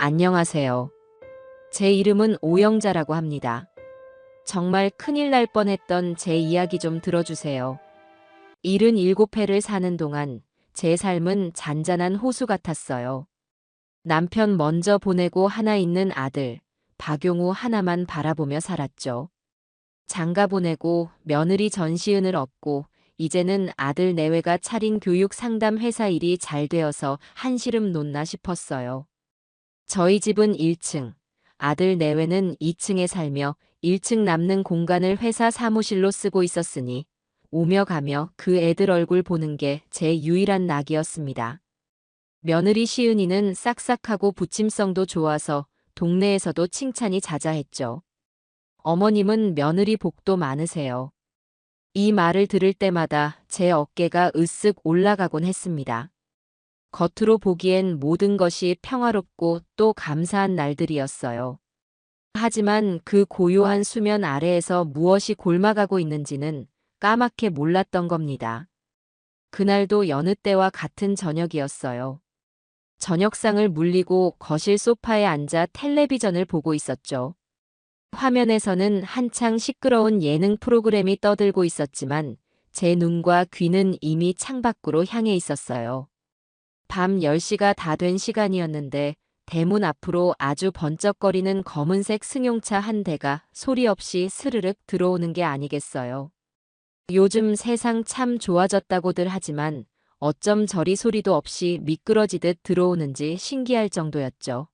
안녕하세요. 제 이름은 오영자라고 합니다. 정말 큰일 날 뻔했던 제 이야기 좀 들어주세요. 77회를 사는 동안 제 삶은 잔잔한 호수 같았어요. 남편 먼저 보내고 하나 있는 아들, 박용우 하나만 바라보며 살았죠. 장가 보내고 며느리 전시은을 얻고 이제는 아들 내외가 차린 교육 상담 회사 일이 잘 되어서 한시름 놓나 싶었어요. 저희 집은 1층, 아들 내외는 2층에 살며 1층 남는 공간을 회사 사무실로 쓰고 있었으니 오며 가며 그 애들 얼굴 보는 게 제 유일한 낙이었습니다. 며느리 시은이는 싹싹하고 부침성도 좋아서 동네에서도 칭찬이 자자했죠. 어머님은 며느리 복도 많으세요. 이 말을 들을 때마다 제 어깨가 으쓱 올라가곤 했습니다. 겉으로 보기엔 모든 것이 평화롭고 또 감사한 날들이었어요. 하지만 그 고요한 수면 아래에서 무엇이 골마가고 있는지는 까맣게 몰랐던 겁니다. 그날도 여느 때와 같은 저녁이었어요. 저녁상을 물리고 거실 소파에 앉아 텔레비전을 보고 있었죠. 화면에서는 한창 시끄러운 예능 프로그램이 떠들고 있었지만 제 눈과 귀는 이미 창밖으로 향해 있었어요. 밤 10시가 다 된 시간이었는데 대문 앞으로 아주 번쩍거리는 검은색 승용차 한 대가 소리 없이 스르륵 들어오는 게 아니겠어요. 요즘 세상 참 좋아졌다고들 하지만 어쩜 저리 소리도 없이 미끄러지듯 들어오는지 신기할 정도였죠.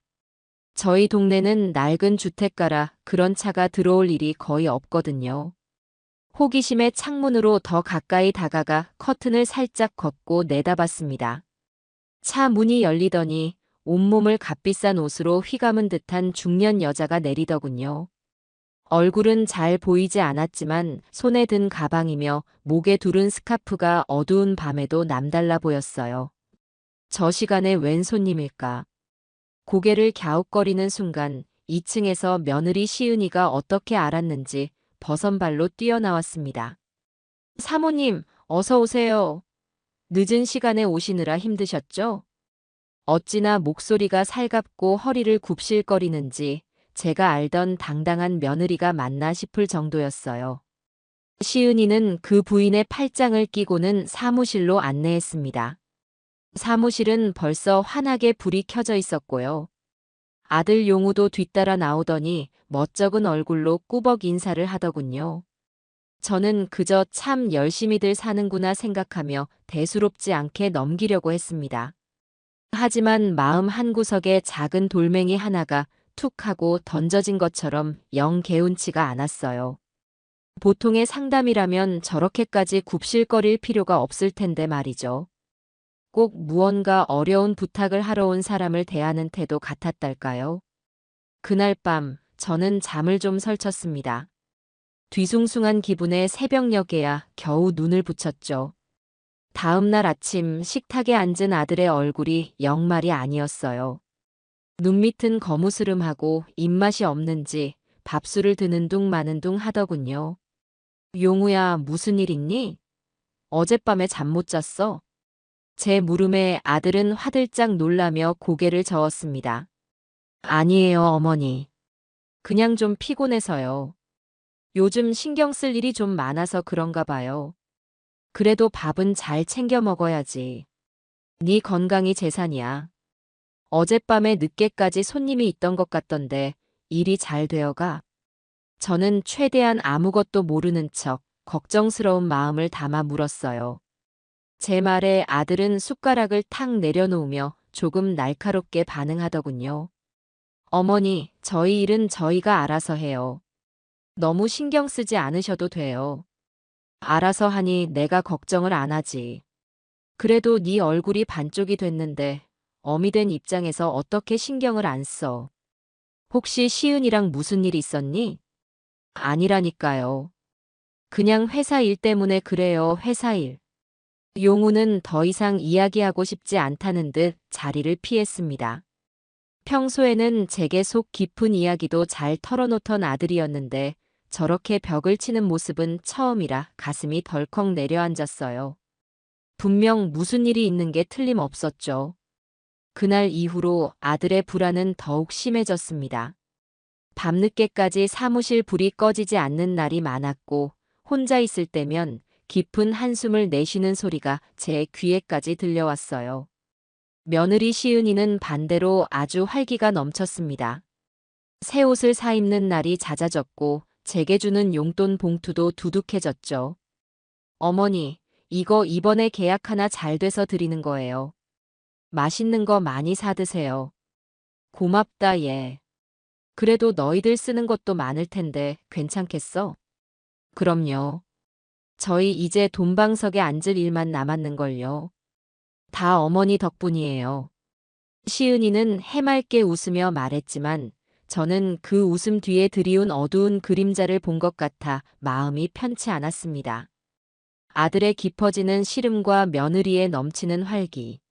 저희 동네는 낡은 주택가라 그런 차가 들어올 일이 거의 없거든요. 호기심에 창문으로 더 가까이 다가가 커튼을 살짝 걷고 내다봤습니다. 차 문이 열리더니 온몸을 값비싼 옷으로 휘감은 듯한 중년 여자가 내리더군요. 얼굴은 잘 보이지 않았지만 손에 든 가방이며 목에 두른 스카프가 어두운 밤에도 남달라 보였어요. 저 시간에 웬 손님일까? 고개를 갸웃거리는 순간 2층에서 며느리 시은이가 어떻게 알았는지 버선발로 뛰어나왔습니다. 사모님, 어서 오세요. 늦은 시간에 오시느라 힘드셨죠? 어찌나 목소리가 살갑고 허리를 굽실거리는지 제가 알던 당당한 며느리가 맞나 싶을 정도였어요. 시은이는 그 부인의 팔짱을 끼고는 사무실로 안내했습니다. 사무실은 벌써 환하게 불이 켜져 있었고요. 아들 용우도 뒤따라 나오더니 멋쩍은 얼굴로 꾸벅 인사를 하더군요. 저는 그저 참 열심히들 사는구나 생각하며 대수롭지 않게 넘기려고 했습니다. 하지만 마음 한구석에 작은 돌멩이 하나가 툭 하고 던져진 것처럼 영 개운치가 않았어요. 보통의 상담이라면 저렇게까지 굽실거릴 필요가 없을 텐데 말이죠. 꼭 무언가 어려운 부탁을 하러 온 사람을 대하는 태도 같았달까요? 그날 밤 저는 잠을 좀 설쳤습니다. 뒤숭숭한 기분에 새벽녘에야 겨우 눈을 붙였죠. 다음 날 아침 식탁에 앉은 아들의 얼굴이 영 말이 아니었어요. 눈밑은 거무스름하고 입맛이 없는지 밥술을 드는 둥 마는 둥 하더군요. 용우야, 무슨 일 있니? 어젯밤에 잠 못 잤어? 제 물음에 아들은 화들짝 놀라며 고개를 저었습니다. 아니에요, 어머니. 그냥 좀 피곤해서요. 요즘 신경 쓸 일이 좀 많아서 그런가 봐요. 그래도 밥은 잘 챙겨 먹어야지. 네 건강이 재산이야. 어젯밤에 늦게까지 손님이 있던 것 같던데 일이 잘 되어가? 저는 최대한 아무것도 모르는 척 걱정스러운 마음을 담아 물었어요. 제 말에 아들은 숟가락을 탁 내려놓으며 조금 날카롭게 반응하더군요. 어머니, 저희 일은 저희가 알아서 해요. 너무 신경 쓰지 않으셔도 돼요. 알아서 하니 내가 걱정을 안 하지. 그래도 네 얼굴이 반쪽이 됐는데 어미 된 입장에서 어떻게 신경을 안 써? 혹시 시은이랑 무슨 일 있었니? 아니라니까요. 그냥 회사 일 때문에 그래요, 회사 일. 용우는 더 이상 이야기하고 싶지 않다는 듯 자리를 피했습니다. 평소에는 제게 속 깊은 이야기도 잘 털어놓던 아들이었는데 저렇게 벽을 치는 모습은 처음이라 가슴이 덜컥 내려앉았어요. 분명 무슨 일이 있는 게 틀림없었죠. 그날 이후로 아들의 불안은 더욱 심해졌습니다. 밤늦게까지 사무실 불이 꺼지지 않는 날이 많았고 혼자 있을 때면 깊은 한숨을 내쉬는 소리가 제 귀에까지 들려왔어요. 며느리 시은이는 반대로 아주 활기가 넘쳤습니다. 새 옷을 사입는 날이 잦아졌고 제게 주는 용돈 봉투도 두둑해졌죠. 어머니, 이거 이번에 계약 하나 잘 돼서 드리는 거예요. 맛있는 거 많이 사드세요. 고맙다 얘. 그래도 너희들 쓰는 것도 많을 텐데 괜찮겠어? 그럼요. 저희 이제 돈방석에 앉을 일만 남았는걸요. 다 어머니 덕분이에요. 시은이는 해맑게 웃으며 말했지만 저는 그 웃음 뒤에 드리운 어두운 그림자를 본 것 같아 마음이 편치 않았습니다. 아들의 깊어지는 시름과 며느리의 넘치는 활기.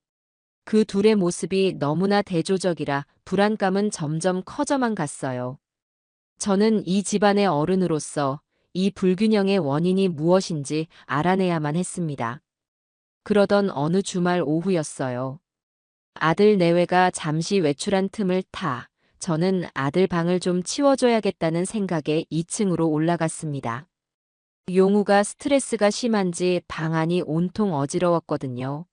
그 둘의 모습이 너무나 대조적이라 불안감은 점점 커져만 갔어요. 저는 이 집안의 어른으로서 이 불균형의 원인이 무엇인지 알아내야만 했습니다. 그러던 어느 주말 오후였어요. 아들 내외가 잠시 외출한 틈을 타 저는 아들 방을 좀 치워줘야겠다는 생각에 2층으로 올라갔습니다. 용우가 스트레스가 심한지 방 안이 온통 어지러웠거든요.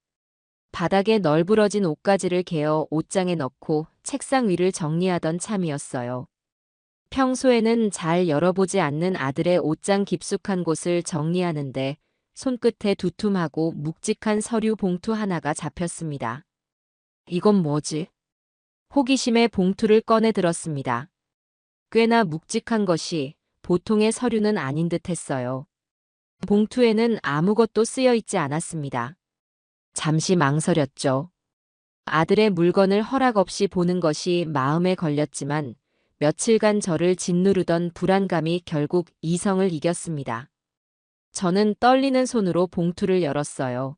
바닥에 널브러진 옷가지를 개어 옷장에 넣고 책상 위를 정리하던 참이었어요. 평소에는 잘 열어보지 않는 아들의 옷장 깊숙한 곳을 정리하는데 손끝에 두툼하고 묵직한 서류 봉투 하나가 잡혔습니다. 이건 뭐지? 호기심에 봉투를 꺼내 들었습니다. 꽤나 묵직한 것이 보통의 서류는 아닌 듯 했어요. 봉투에는 아무것도 쓰여 있지 않았습니다. 잠시 망설였죠. 아들의 물건을 허락 없이 보는 것이 마음에 걸렸지만 며칠간 저를 짓누르던 불안감이 결국 이성을 이겼습니다. 저는 떨리는 손으로 봉투를 열었어요.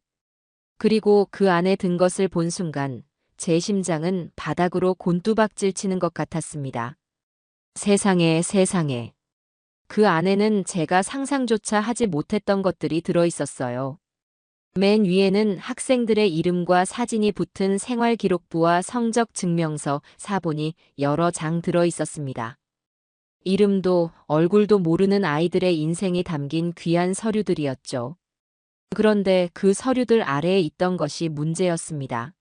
그리고 그 안에 든 것을 본 순간 제 심장은 바닥으로 곤두박질 치는 것 같았습니다. 세상에 세상에. 그 안에는 제가 상상조차 하지 못했던 것들이 들어 있었어요. 맨 위에는 학생들의 이름과 사진이 붙은 생활기록부와 성적 증명서, 사본이 여러 장 들어 있었습니다. 이름도 얼굴도 모르는 아이들의 인생이 담긴 귀한 서류들이었죠. 그런데 그 서류들 아래에 있던 것이 문제였습니다.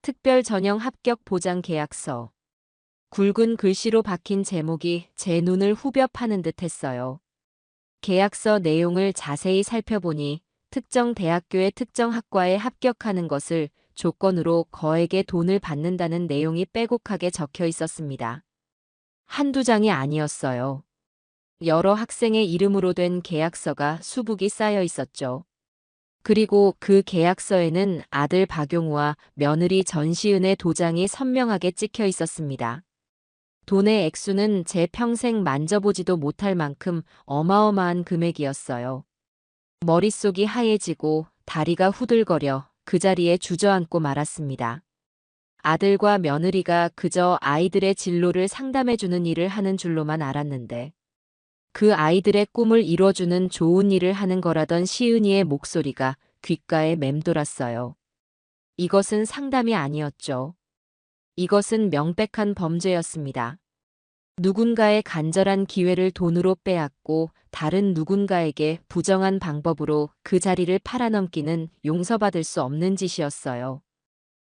특별 전형 합격 보장 계약서. 굵은 글씨로 박힌 제목이 제 눈을 후벼 파는 듯 했어요. 계약서 내용을 자세히 살펴보니 특정 대학교의 특정 학과에 합격하는 것을 조건으로 거액의 돈을 받는다는 내용이 빼곡하게 적혀 있었습니다. 한두 장이 아니었어요. 여러 학생의 이름으로 된 계약서가 수북이 쌓여 있었죠. 그리고 그 계약서에는 아들 박용우와 며느리 전시은의 도장이 선명하게 찍혀 있었습니다. 돈의 액수는 제 평생 만져보지도 못할 만큼 어마어마한 금액이었어요. 머릿속이 하얘지고 다리가 후들거려 그 자리에 주저앉고 말았습니다. 아들과 며느리가 그저 아이들의 진로를 상담해주는 일을 하는 줄로만 알았는데 그 아이들의 꿈을 이뤄주는 좋은 일을 하는 거라던 시은이의 목소리가 귓가에 맴돌았어요. 이것은 상담이 아니었죠. 이것은 명백한 범죄였습니다. 누군가의 간절한 기회를 돈으로 빼앗고 다른 누군가에게 부정한 방법으로 그 자리를 팔아넘기는 용서받을 수 없는 짓이었어요.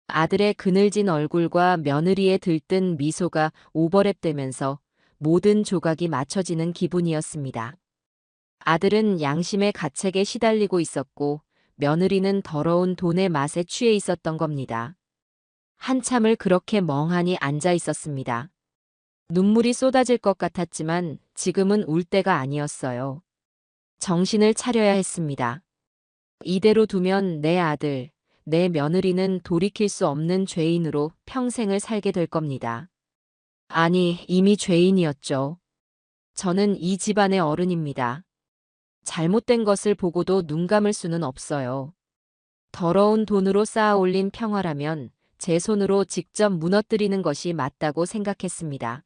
아들의 그늘진 얼굴과 며느리의 들뜬 미소가 오버랩되면서 모든 조각이 맞춰지는 기분이었습니다. 아들은 양심의 가책에 시달리고 있었고 며느리는 더러운 돈의 맛에 취해 있었던 겁니다. 한참을 그렇게 멍하니 앉아 있었습니다. 눈물이 쏟아질 것 같았지만 지금은 울 때가 아니었어요. 정신을 차려야 했습니다. 이대로 두면 내 아들, 내 며느리는 돌이킬 수 없는 죄인으로 평생을 살게 될 겁니다. 아니, 이미 죄인이었죠. 저는 이 집안의 어른입니다. 잘못된 것을 보고도 눈 감을 수는 없어요. 더러운 돈으로 쌓아 올린 평화라면 제 손으로 직접 무너뜨리는 것이 맞다고 생각했습니다.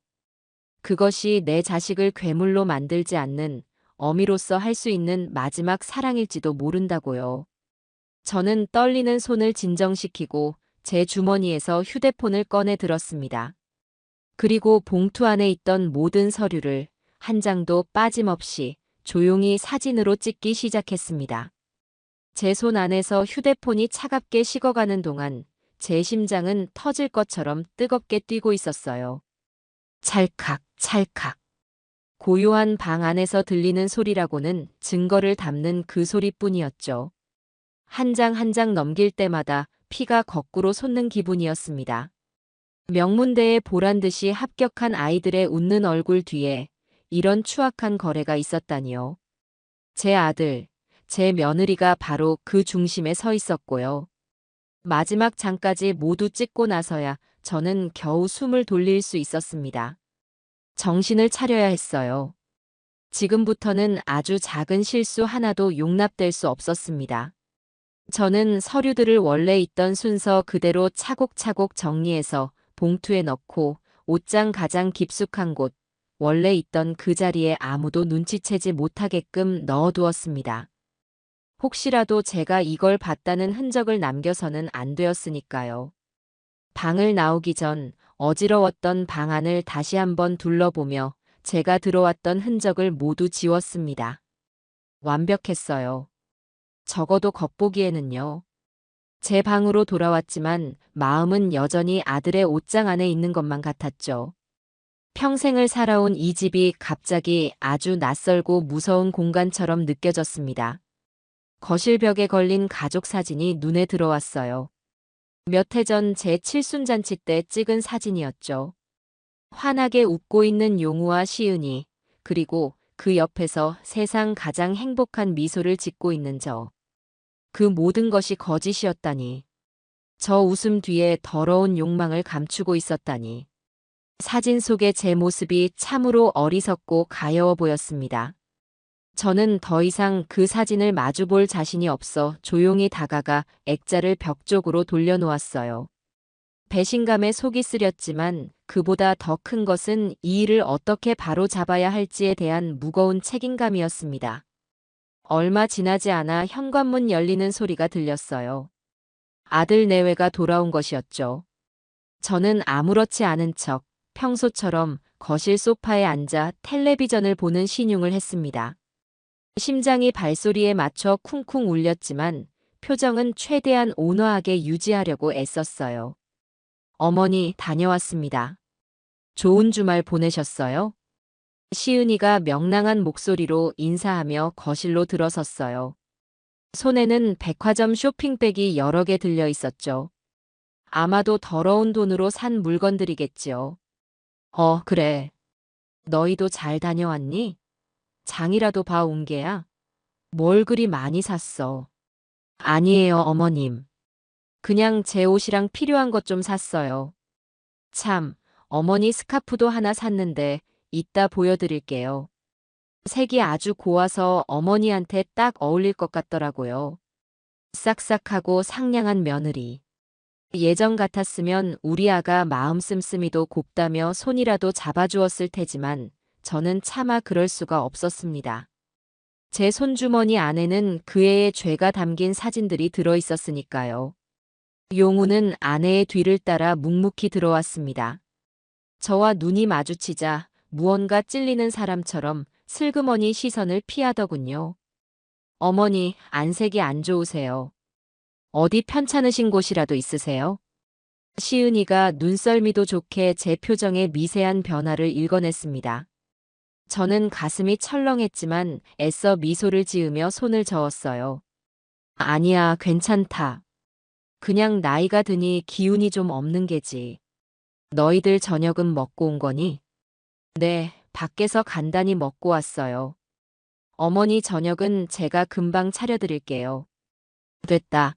그것이 내 자식을 괴물로 만들지 않는 어미로서 할 수 있는 마지막 사랑일지도 모른다고요. 저는 떨리는 손을 진정시키고 제 주머니에서 휴대폰을 꺼내 들었습니다. 그리고 봉투 안에 있던 모든 서류를 한 장도 빠짐없이 조용히 사진으로 찍기 시작했습니다. 제 손 안에서 휴대폰이 차갑게 식어가는 동안 제 심장은 터질 것처럼 뜨겁게 뛰고 있었어요. 찰칵, 찰칵. 고요한 방 안에서 들리는 소리라고는 증거를 담는 그 소리뿐이었죠. 한 장 한 장 넘길 때마다 피가 거꾸로 솟는 기분이었습니다. 명문대에 보란듯이 합격한 아이들의 웃는 얼굴 뒤에 이런 추악한 거래가 있었다니요. 제 아들, 제 며느리가 바로 그 중심에 서 있었고요. 마지막 장까지 모두 찍고 나서야 저는 겨우 숨을 돌릴 수 있었습니다. 정신을 차려야 했어요. 지금부터는 아주 작은 실수 하나도 용납될 수 없었습니다. 저는 서류들을 원래 있던 순서 그대로 차곡차곡 정리해서 봉투에 넣고 옷장 가장 깊숙한 곳, 원래 있던 그 자리에 아무도 눈치채지 못하게끔 넣어두었습니다. 혹시라도 제가 이걸 봤다는 흔적을 남겨서는 안 되었으니까요. 방을 나오기 전 어지러웠던 방안을 다시 한번 둘러보며 제가 들어왔던 흔적을 모두 지웠습니다. 완벽했어요. 적어도 겉보기에는요. 제 방으로 돌아왔지만 마음은 여전히 아들의 옷장 안에 있는 것만 같았죠. 평생을 살아온 이 집이 갑자기 아주 낯설고 무서운 공간처럼 느껴졌습니다. 거실 벽에 걸린 가족 사진이 눈에 들어왔어요. 몇 해 전 제 칠순잔치 때 찍은 사진이었죠. 환하게 웃고 있는 용우와 시은이, 그리고 그 옆에서 세상 가장 행복한 미소를 짓고 있는 저. 그 모든 것이 거짓이었다니. 저 웃음 뒤에 더러운 욕망을 감추고 있었다니. 사진 속의 제 모습이 참으로 어리석고 가여워 보였습니다. 저는 더 이상 그 사진을 마주볼 자신이 없어 조용히 다가가 액자를 벽 쪽으로 돌려놓았어요. 배신감에 속이 쓰렸지만 그보다 더 큰 것은 이 일을 어떻게 바로잡아야 할지에 대한 무거운 책임감이었습니다. 얼마 지나지 않아 현관문 열리는 소리가 들렸어요. 아들 내외가 돌아온 것이었죠. 저는 아무렇지 않은 척 평소처럼 거실 소파에 앉아 텔레비전을 보는 신용을 했습니다. 심장이 발소리에 맞춰 쿵쿵 울렸지만 표정은 최대한 온화하게 유지하려고 애썼어요. 어머니, 다녀왔습니다. 좋은 주말 보내셨어요? 시은이가 명랑한 목소리로 인사하며 거실로 들어섰어요. 손에는 백화점 쇼핑백이 여러 개 들려 있었죠. 아마도 더러운 돈으로 산 물건들이겠지요. 그래. 너희도 잘 다녀왔니? 장이라도 봐 온 게야? 뭘 그리 많이 샀어? 아니에요, 어머님. 그냥 제 옷이랑 필요한 것 좀 샀어요. 참, 어머니 스카프도 하나 샀는데 이따 보여드릴게요. 색이 아주 고와서 어머니한테 딱 어울릴 것 같더라고요. 싹싹하고 상냥한 며느리. 예전 같았으면 우리 아가 마음 씀씀이도 곱다며 손이라도 잡아주었을 테지만 저는 차마 그럴 수가 없었습니다. 제 손주머니 안에는 그 애의 죄가 담긴 사진들이 들어있었으니까요. 용우는 아내의 뒤를 따라 묵묵히 들어왔습니다. 저와 눈이 마주치자 무언가 찔리는 사람처럼 슬그머니 시선을 피하더군요. 어머니, 안색이 안 좋으세요. 어디 편찮으신 곳이라도 있으세요? 시은이가 눈썰미도 좋게 제 표정의 미세한 변화를 읽어냈습니다. 저는 가슴이 철렁했지만 애써 미소를 지으며 손을 저었어요. 아니야, 괜찮다. 그냥 나이가 드니 기운이 좀 없는 게지. 너희들 저녁은 먹고 온 거니? 네, 밖에서 간단히 먹고 왔어요. 어머니 저녁은 제가 금방 차려드릴게요. 됐다.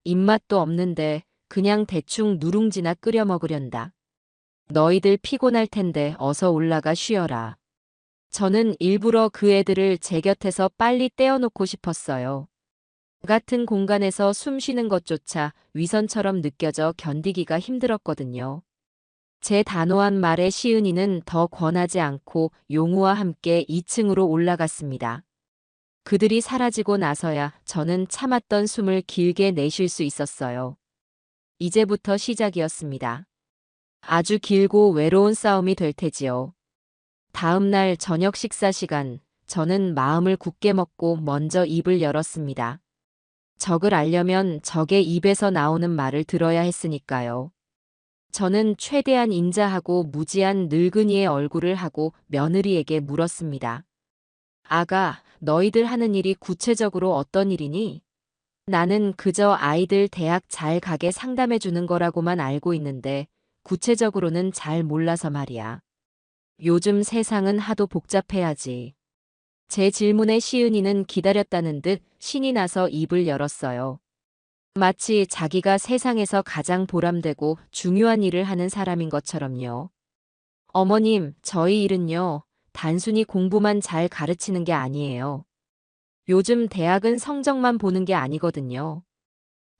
입맛도 없는데 그냥 대충 누룽지나 끓여 먹으련다. 너희들 피곤할 텐데 어서 올라가 쉬어라. 저는 일부러 그 애들을 제 곁에서 빨리 떼어놓고 싶었어요. 같은 공간에서 숨 쉬는 것조차 위선처럼 느껴져 견디기가 힘들었거든요. 제 단호한 말에 시은이는 더 권하지 않고 용우와 함께 2층으로 올라갔습니다. 그들이 사라지고 나서야 저는 참았던 숨을 길게 내쉴 수 있었어요. 이제부터 시작이었습니다. 아주 길고 외로운 싸움이 될 테지요. 다음 날 저녁 식사 시간, 저는 마음을 굳게 먹고 먼저 입을 열었습니다. 적을 알려면 적의 입에서 나오는 말을 들어야 했으니까요. 저는 최대한 인자하고 무지한 늙은이의 얼굴을 하고 며느리에게 물었습니다. 아가, 너희들 하는 일이 구체적으로 어떤 일이니? 나는 그저 아이들 대학 잘 가게 상담해 주는 거라고만 알고 있는데 구체적으로는 잘 몰라서 말이야. 요즘 세상은 하도 복잡해야지. 제 질문에 시은이는 기다렸다는 듯 신이 나서 입을 열었어요. 마치 자기가 세상에서 가장 보람되고 중요한 일을 하는 사람인 것처럼요. 어머님, 저희 일은요, 단순히 공부만 잘 가르치는 게 아니에요. 요즘 대학은 성적만 보는 게 아니거든요.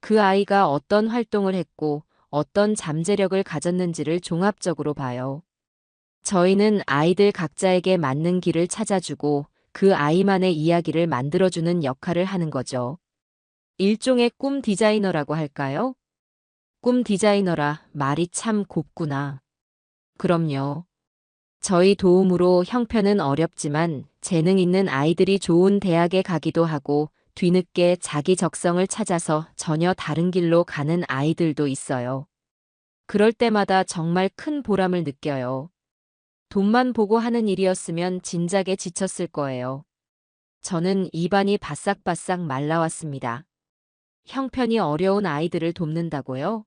그 아이가 어떤 활동을 했고 어떤 잠재력을 가졌는지를 종합적으로 봐요. 저희는 아이들 각자에게 맞는 길을 찾아주고 그 아이만의 이야기를 만들어주는 역할을 하는 거죠. 일종의 꿈 디자이너라고 할까요? 꿈 디자이너라 말이 참 곱구나. 그럼요. 저희 도움으로 형편은 어렵지만 재능 있는 아이들이 좋은 대학에 가기도 하고 뒤늦게 자기 적성을 찾아서 전혀 다른 길로 가는 아이들도 있어요. 그럴 때마다 정말 큰 보람을 느껴요. 돈만 보고 하는 일이었으면 진작에 지쳤을 거예요. 저는 입안이 바싹바싹 말라왔습니다. 형편이 어려운 아이들을 돕는다고요?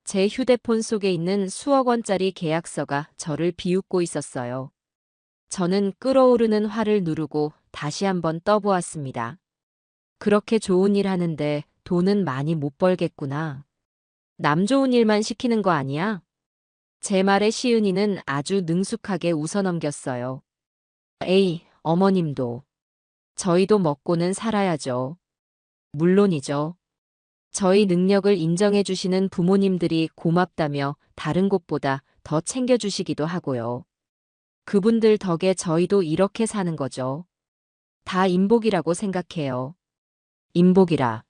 제 휴대폰 속에 있는 수억 원짜리 계약서가 저를 비웃고 있었어요. 저는 끓어오르는 화를 누르고 다시 한번 떠보았습니다. 그렇게 좋은 일 하는데 돈은 많이 못 벌겠구나. 남 좋은 일만 시키는 거 아니야? 제 말에 시은이는 아주 능숙하게 웃어넘겼어요. 에이, 어머님도. 저희도 먹고는 살아야죠. 물론이죠. 저희 능력을 인정해 주시는 부모님들이 고맙다며 다른 곳보다 더 챙겨주시기도 하고요. 그분들 덕에 저희도 이렇게 사는 거죠. 다 인복이라고 생각해요. 인복이라.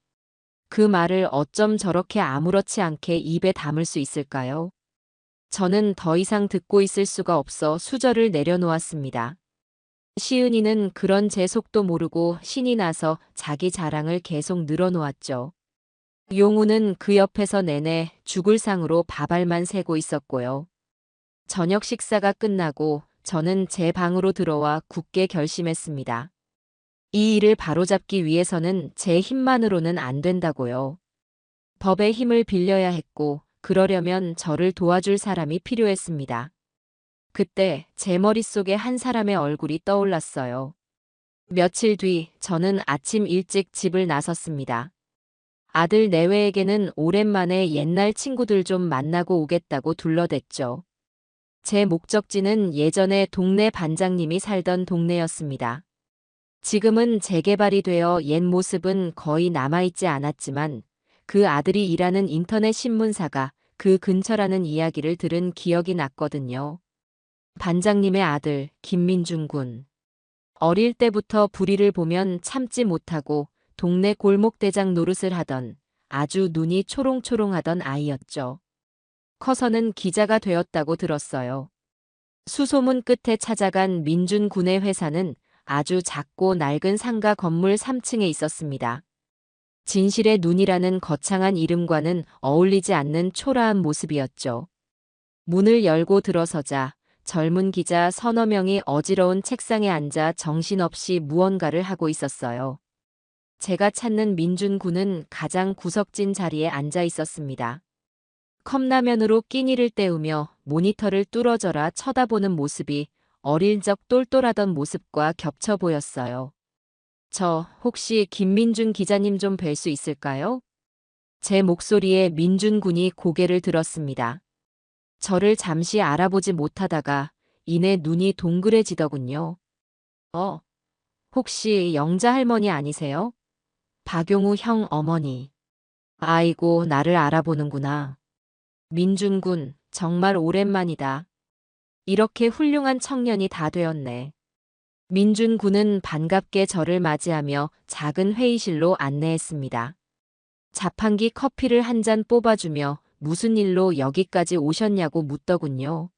그 말을 어쩜 저렇게 아무렇지 않게 입에 담을 수 있을까요? 저는 더 이상 듣고 있을 수가 없어 수저를 내려놓았습니다. 시은이는 그런 제 속도 모르고 신이 나서 자기 자랑을 계속 늘어놓았죠. 용우는 그 옆에서 내내 죽을 상으로 밥알만 새고 있었고요. 저녁 식사가 끝나고 저는 제 방으로 들어와 굳게 결심했습니다. 이 일을 바로잡기 위해서는 제 힘만으로는 안 된다고요. 법의 힘을 빌려야 했고 그러려면 저를 도와줄 사람이 필요했습니다. 그때 제 머릿속에 한 사람의 얼굴이 떠올랐어요. 며칠 뒤 저는 아침 일찍 집을 나섰습니다. 아들 내외에게는 오랜만에 옛날 친구들 좀 만나고 오겠다고 둘러댔죠. 제 목적지는 예전에 동네 반장님이 살던 동네였습니다. 지금은 재개발이 되어 옛 모습은 거의 남아있지 않았지만 그 아들이 일하는 인터넷 신문사가 그 근처라는 이야기를 들은 기억이 났거든요. 반장님의 아들 김민준 군. 어릴 때부터 불의를 보면 참지 못하고 동네 골목대장 노릇을 하던 아주 눈이 초롱초롱하던 아이였죠. 커서는 기자가 되었다고 들었어요. 수소문 끝에 찾아간 민준 군의 회사는 아주 작고 낡은 상가 건물 3층에 있었습니다. 진실의 눈이라는 거창한 이름과는 어울리지 않는 초라한 모습이었죠. 문을 열고 들어서자 젊은 기자 서너 명이 어지러운 책상에 앉아 정신없이 무언가를 하고 있었어요. 제가 찾는 민준 군은 가장 구석진 자리에 앉아 있었습니다. 컵라면으로 끼니를 때우며 모니터를 뚫어져라 쳐다보는 모습이 어릴 적 똘똘하던 모습과 겹쳐 보였어요. 저 혹시 김민준 기자님 좀 뵐 수 있을까요? 제 목소리에 민준 군이 고개를 들었습니다. 저를 잠시 알아보지 못하다가 이내 눈이 동그래지더군요. 혹시 영자 할머니 아니세요? 박용우 형 어머니. 아이고, 나를 알아보는구나. 민준 군, 정말 오랜만이다. 이렇게 훌륭한 청년이 다 되었네. 민준 군은 반갑게 저를 맞이하며 작은 회의실로 안내했습니다. 자판기 커피를 한 잔 뽑아주며 무슨 일로 여기까지 오셨냐고 묻더군요.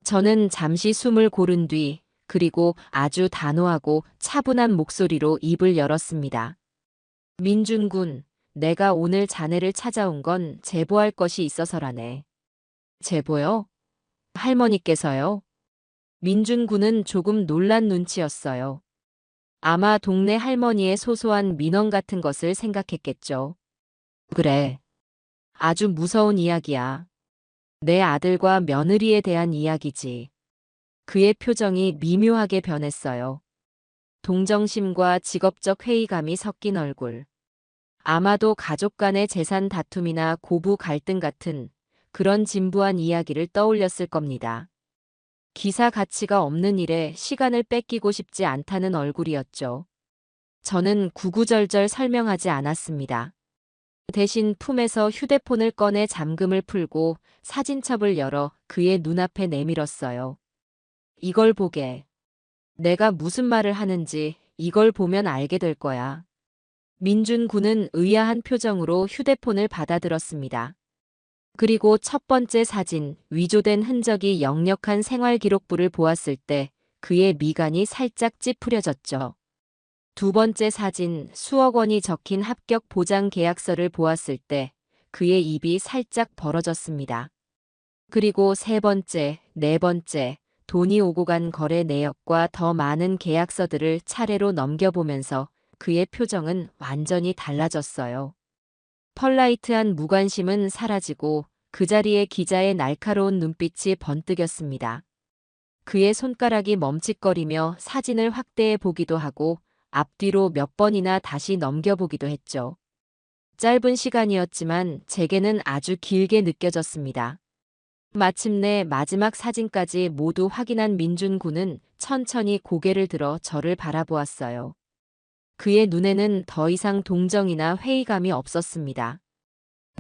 저는 잠시 숨을 고른 뒤 그리고 아주 단호하고 차분한 목소리로 입을 열었습니다. 민준 군, 내가 오늘 자네를 찾아온 건 제보할 것이 있어서라네. 제보요? 할머니께서요? 민준 군은 조금 놀란 눈치였어요. 아마 동네 할머니의 소소한 민원 같은 것을 생각했겠죠. 그래. 아주 무서운 이야기야. 내 아들과 며느리에 대한 이야기지. 그의 표정이 미묘하게 변했어요. 동정심과 직업적 회의감이 섞인 얼굴. 아마도 가족 간의 재산 다툼이나 고부 갈등 같은 그런 진부한 이야기를 떠올렸을 겁니다. 기사 가치가 없는 일에 시간을 뺏기고 싶지 않다는 얼굴이었죠. 저는 구구절절 설명하지 않았습니다. 대신 품에서 휴대폰을 꺼내 잠금을 풀고 사진첩을 열어 그의 눈앞에 내밀었어요. 이걸 보게. 내가 무슨 말을 하는지 이걸 보면 알게 될 거야. 민준 군은 의아한 표정으로 휴대폰을 받아들었습니다. 그리고 첫 번째 사진, 위조된 흔적이 역력한 생활기록부를 보았을 때 그의 미간이 살짝 찌푸려졌죠. 두 번째 사진, 수억 원이 적힌 합격 보장 계약서를 보았을 때 그의 입이 살짝 벌어졌습니다. 그리고 세 번째, 네 번째, 돈이 오고 간 거래 내역과 더 많은 계약서들을 차례로 넘겨보면서 그의 표정은 완전히 달라졌어요. 펄라이트한 무관심은 사라지고 그 자리에 기자의 날카로운 눈빛이 번뜩였습니다. 그의 손가락이 멈칫거리며 사진을 확대해 보기도 하고 앞뒤로 몇 번이나 다시 넘겨보기도 했죠. 짧은 시간이었지만 제게는 아주 길게 느껴졌습니다. 마침내 마지막 사진까지 모두 확인한 민준 군은 천천히 고개를 들어 저를 바라보았어요. 그의 눈에는 더 이상 동정이나 회의감이 없었습니다.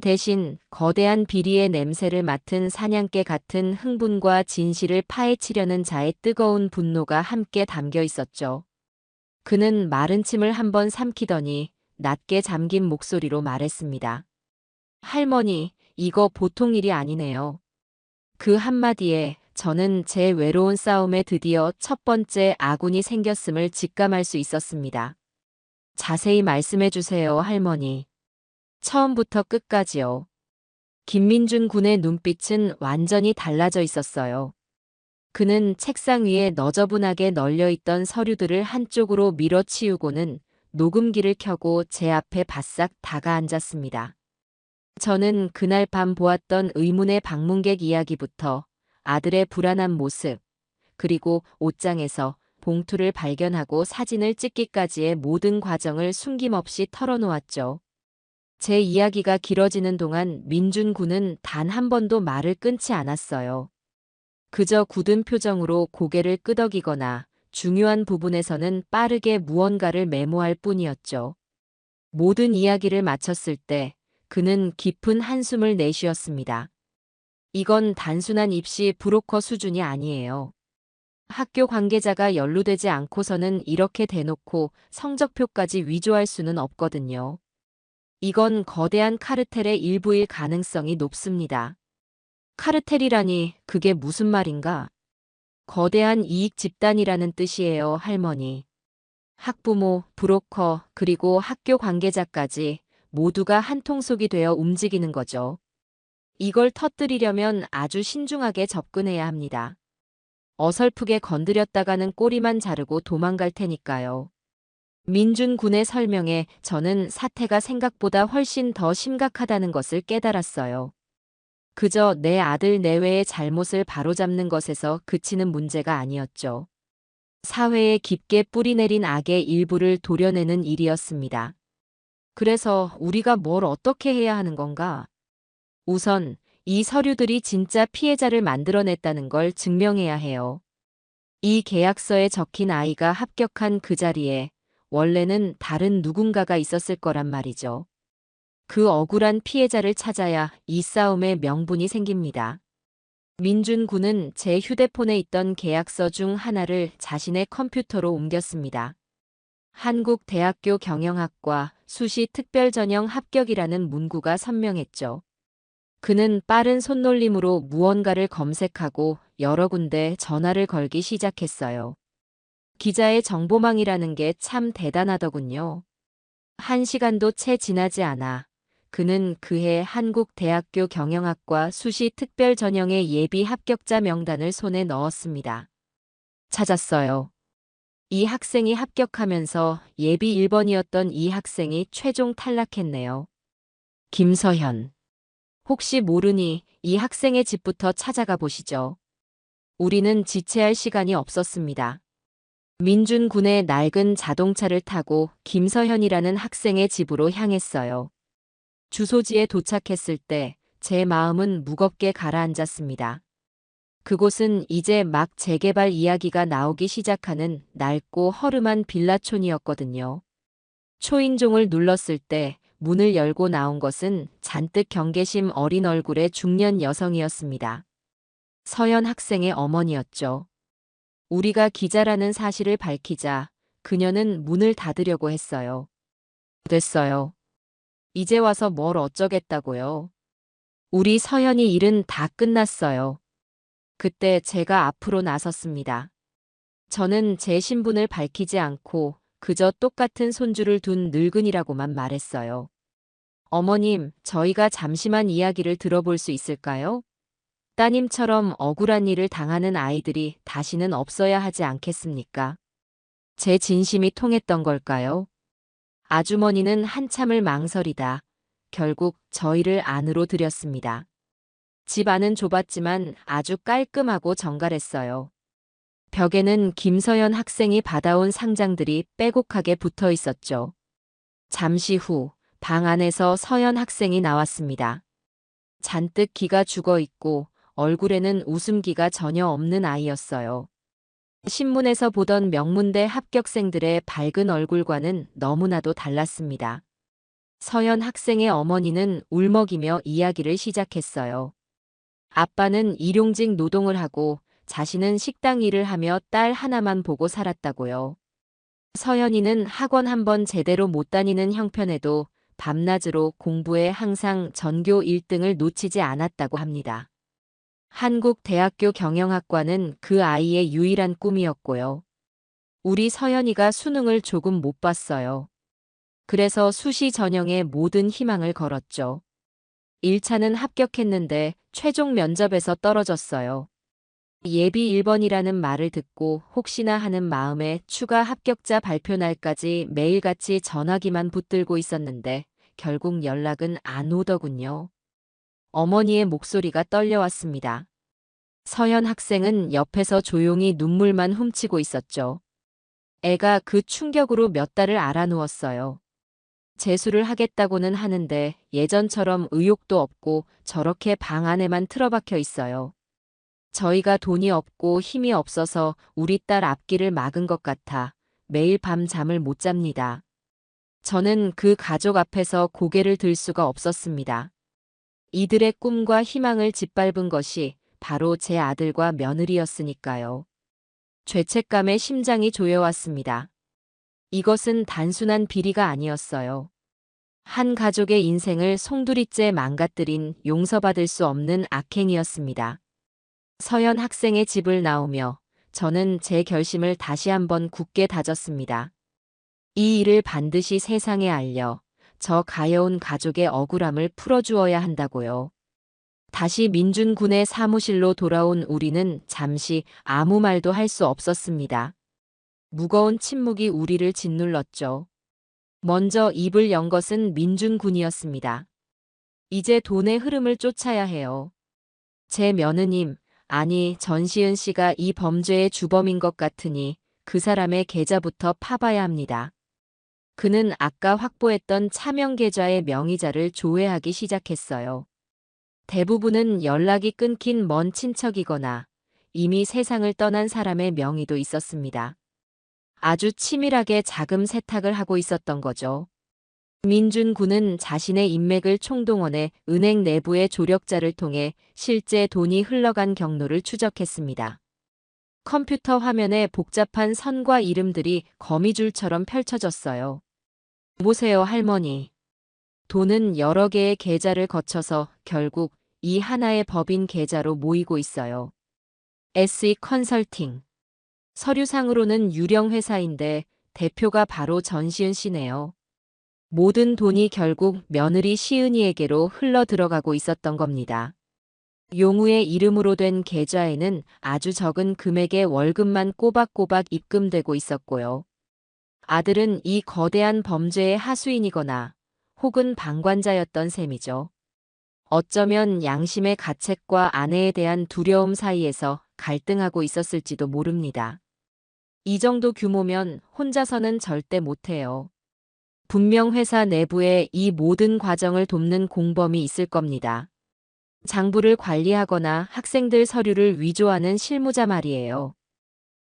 대신 거대한 비리의 냄새를 맡은 사냥개 같은 흥분과 진실을 파헤치려는 자의 뜨거운 분노가 함께 담겨 있었죠. 그는 마른 침을 한번 삼키더니 낮게 잠긴 목소리로 말했습니다. 할머니, 이거 보통 일이 아니네요. 그 한마디에 저는 제 외로운 싸움에 드디어 첫 번째 아군이 생겼음을 직감할 수 있었습니다. 자세히 말씀해 주세요, 할머니. 처음부터 끝까지요. 김민준 군의 눈빛은 완전히 달라져 있었어요. 그는 책상 위에 너저분하게 널려있던 서류들을 한쪽으로 밀어치우고는 녹음기를 켜고 제 앞에 바싹 다가앉았습니다. 저는 그날 밤 보았던 의문의 방문객 이야기부터 아들의 불안한 모습, 그리고 옷장에서 봉투를 발견하고 사진을 찍기까지의 모든 과정을 숨김없이 털어놓았죠. 제 이야기가 길어지는 동안 민준 군은 단 한 번도 말을 끊지 않았어요. 그저 굳은 표정으로 고개를 끄덕이거나 중요한 부분에서는 빠르게 무언가를 메모할 뿐이었죠. 모든 이야기를 마쳤을 때 그는 깊은 한숨을 내쉬었습니다. 이건 단순한 입시 브로커 수준이 아니에요. 학교 관계자가 연루되지 않고서는 이렇게 대놓고 성적표까지 위조할 수는 없거든요. 이건 거대한 카르텔의 일부일 가능성이 높습니다. 카르텔이라니 그게 무슨 말인가? 거대한 이익 집단이라는 뜻이에요, 할머니. 학부모, 브로커, 그리고 학교 관계자까지 모두가 한 통속이 되어 움직이는 거죠. 이걸 터뜨리려면 아주 신중하게 접근해야 합니다. 어설프게 건드렸다가는 꼬리만 자르고 도망갈 테니까요. 민준 군의 설명에 저는 사태가 생각보다 훨씬 더 심각하다는 것을 깨달았어요. 그저 내 아들 내외의 잘못을 바로잡는 것에서 그치는 문제가 아니었죠. 사회에 깊게 뿌리내린 악의 일부를 도려내는 일이었습니다. 그래서 우리가 뭘 어떻게 해야 하는 건가? 우선 이 서류들이 진짜 피해자를 만들어냈다는 걸 증명해야 해요. 이 계약서에 적힌 아이가 합격한 그 자리에 원래는 다른 누군가가 있었을 거란 말이죠. 그 억울한 피해자를 찾아야 이 싸움의 명분이 생깁니다. 민준 군은 제 휴대폰에 있던 계약서 중 하나를 자신의 컴퓨터로 옮겼습니다. 한국대학교 경영학과 수시 특별전형 합격이라는 문구가 선명했죠. 그는 빠른 손놀림으로 무언가를 검색하고 여러 군데 전화를 걸기 시작했어요. 기자의 정보망이라는 게 참 대단하더군요. 1시간도 채 지나지 않아 그는 그해 한국대학교 경영학과 수시 특별 전형의 예비 합격자 명단을 손에 넣었습니다. 찾았어요. 이 학생이 합격하면서 예비 1번이었던 이 학생이 최종 탈락했네요. 김서현. 혹시 모르니 이 학생의 집부터 찾아가 보시죠. 우리는 지체할 시간이 없었습니다. 민준 군의 낡은 자동차를 타고 김서현이라는 학생의 집으로 향했어요. 주소지에 도착했을 때 제 마음은 무겁게 가라앉았습니다. 그곳은 이제 막 재개발 이야기가 나오기 시작하는 낡고 허름한 빌라촌이었거든요. 초인종을 눌렀을 때 문을 열고 나온 것은 잔뜩 경계심 어린 얼굴의 중년 여성이었습니다. 서연 학생의 어머니였죠. 우리가 기자라는 사실을 밝히자 그녀는 문을 닫으려고 했어요. 됐어요. 이제 와서 뭘 어쩌겠다고요. 우리 서연이 일은 다 끝났어요. 그때 제가 앞으로 나섰습니다. 저는 제 신분을 밝히지 않고 그저 똑같은 손주를 둔 늙은이라고만 말했어요. 어머님, 저희가 잠시만 이야기를 들어볼 수 있을까요? 따님처럼 억울한 일을 당하는 아이들이 다시는 없어야 하지 않겠습니까? 제 진심이 통했던 걸까요? 아주머니는 한참을 망설이다 결국 저희를 안으로 들였습니다. 집 안은 좁았지만 아주 깔끔하고 정갈했어요. 벽에는 김서연 학생이 받아온 상장들이 빼곡하게 붙어 있었죠. 잠시 후 방 안에서 서연 학생이 나왔습니다. 잔뜩 기가 죽어 있고 얼굴에는 웃음기가 전혀 없는 아이였어요. 신문에서 보던 명문대 합격생들의 밝은 얼굴과는 너무나도 달랐습니다. 서연 학생의 어머니는 울먹이며 이야기를 시작했어요. 아빠는 일용직 노동을 하고 자신은 식당 일을 하며 딸 하나만 보고 살았다고요. 서연이는 학원 한 번 제대로 못 다니는 형편에도 밤낮으로 공부에 항상 전교 1등을 놓치지 않았다고 합니다. 한국대학교 경영학과는 그 아이의 유일한 꿈이었고요. 우리 서연이가 수능을 조금 못 봤어요. 그래서 수시 전형에 모든 희망을 걸었죠. 1차는 합격했는데 최종 면접에서 떨어졌어요. 예비 1번이라는 말을 듣고 혹시나 하는 마음에 추가 합격자 발표 날까지 매일같이 전화기만 붙들고 있었는데 결국 연락은 안 오더군요. 어머니의 목소리가 떨려왔습니다. 서연 학생은 옆에서 조용히 눈물만 훔치고 있었죠. 애가 그 충격으로 몇 달을 알아누웠어요. 재수를 하겠다고는 하는데 예전처럼 의욕도 없고 저렇게 방 안에만 틀어박혀 있어요. 저희가 돈이 없고 힘이 없어서 우리 딸 앞길을 막은 것 같아 매일 밤 잠을 못 잡니다. 저는 그 가족 앞에서 고개를 들 수가 없었습니다. 이들의 꿈과 희망을 짓밟은 것이 바로 제 아들과 며느리였으니까요. 죄책감에 심장이 조여왔습니다. 이것은 단순한 비리가 아니었어요. 한 가족의 인생을 송두리째 망가뜨린 용서받을 수 없는 악행이었습니다. 서연 학생의 집을 나오며 저는 제 결심을 다시 한번 굳게 다졌습니다. 이 일을 반드시 세상에 알려 저 가여운 가족의 억울함을 풀어주어야 한다고요. 다시 민준 군의 사무실로 돌아온 우리는 잠시 아무 말도 할 수 없었습니다. 무거운 침묵이 우리를 짓눌렀죠. 먼저 입을 연 것은 민준 군이었습니다. 이제 돈의 흐름을 쫓아야 해요. 제 며느님, 아니 전시은 씨가 이 범죄의 주범인 것 같으니 그 사람의 계좌부터 파봐야 합니다. 그는 아까 확보했던 차명 계좌의 명의자를 조회하기 시작했어요. 대부분은 연락이 끊긴 먼 친척이거나 이미 세상을 떠난 사람의 명의도 있었습니다. 아주 치밀하게 자금 세탁을 하고 있었던 거죠. 민준 군은 자신의 인맥을 총동원해 은행 내부의 조력자를 통해 실제 돈이 흘러간 경로를 추적했습니다. 컴퓨터 화면에 복잡한 선과 이름들이 거미줄처럼 펼쳐졌어요. 보세요, 할머니. 돈은 여러 개의 계좌를 거쳐서 결국 이 하나의 법인 계좌로 모이고 있어요. SE 컨설팅. 서류상으로는 유령 회사인데 대표가 바로 전시은 씨네요. 모든 돈이 결국 며느리 시은이에게로 흘러 들어가고 있었던 겁니다. 용우의 이름으로 된 계좌에는 아주 적은 금액의 월급만 꼬박꼬박 입금되고 있었고요. 아들은 이 거대한 범죄의 하수인이거나 혹은 방관자였던 셈이죠. 어쩌면 양심의 가책과 아내에 대한 두려움 사이에서 갈등하고 있었을지도 모릅니다. 이 정도 규모면 혼자서는 절대 못해요. 분명 회사 내부에 이 모든 과정을 돕는 공범이 있을 겁니다. 장부를 관리하거나 학생들 서류를 위조하는 실무자 말이에요.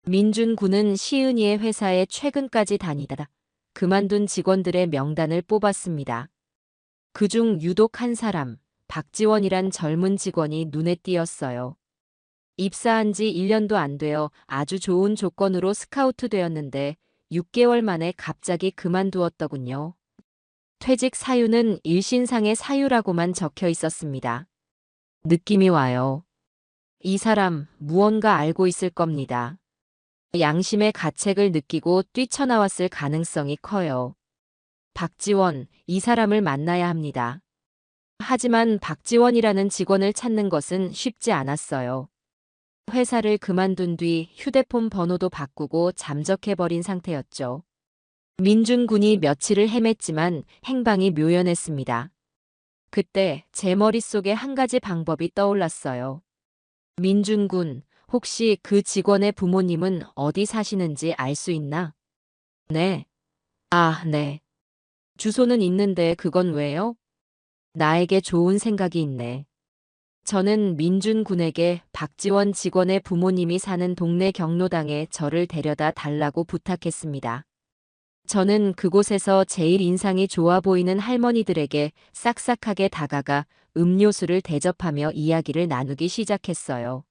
민준 군은 시은이의 회사에 최근까지 다니다 그만둔 직원들의 명단을 뽑았습니다. 그중 유독 한 사람, 박지원이란 젊은 직원이 눈에 띄었어요. 입사한 지 1년도 안 되어 아주 좋은 조건으로 스카우트 되었는데 6개월 만에 갑자기 그만두었더군요. 퇴직 사유는 일신상의 사유라고만 적혀 있었습니다. 느낌이 와요. 이 사람 무언가 알고 있을 겁니다. 양심의 가책을 느끼고 뛰쳐나왔을 가능성이 커요. 박지원, 이 사람을 만나야 합니다. 하지만 박지원이라는 직원을 찾는 것은 쉽지 않았어요. 회사를 그만둔 뒤 휴대폰 번호도 바꾸고 잠적해버린 상태였죠. 민준 군이 며칠을 헤맸지만 행방이 묘연했습니다. 그때 제 머릿속에 한 가지 방법이 떠올랐어요. 민준 군, 혹시 그 직원의 부모님은 어디 사시는지 알 수 있나? 네. 아, 네. 주소는 있는데 그건 왜요? 나에게 좋은 생각이 있네. 저는 민준 군에게 박지원 직원의 부모님이 사는 동네 경로당에 저를 데려다 달라고 부탁했습니다. 저는 그곳에서 제일 인상이 좋아 보이는 할머니들에게 싹싹하게 다가가 음료수를 대접하며 이야기를 나누기 시작했어요.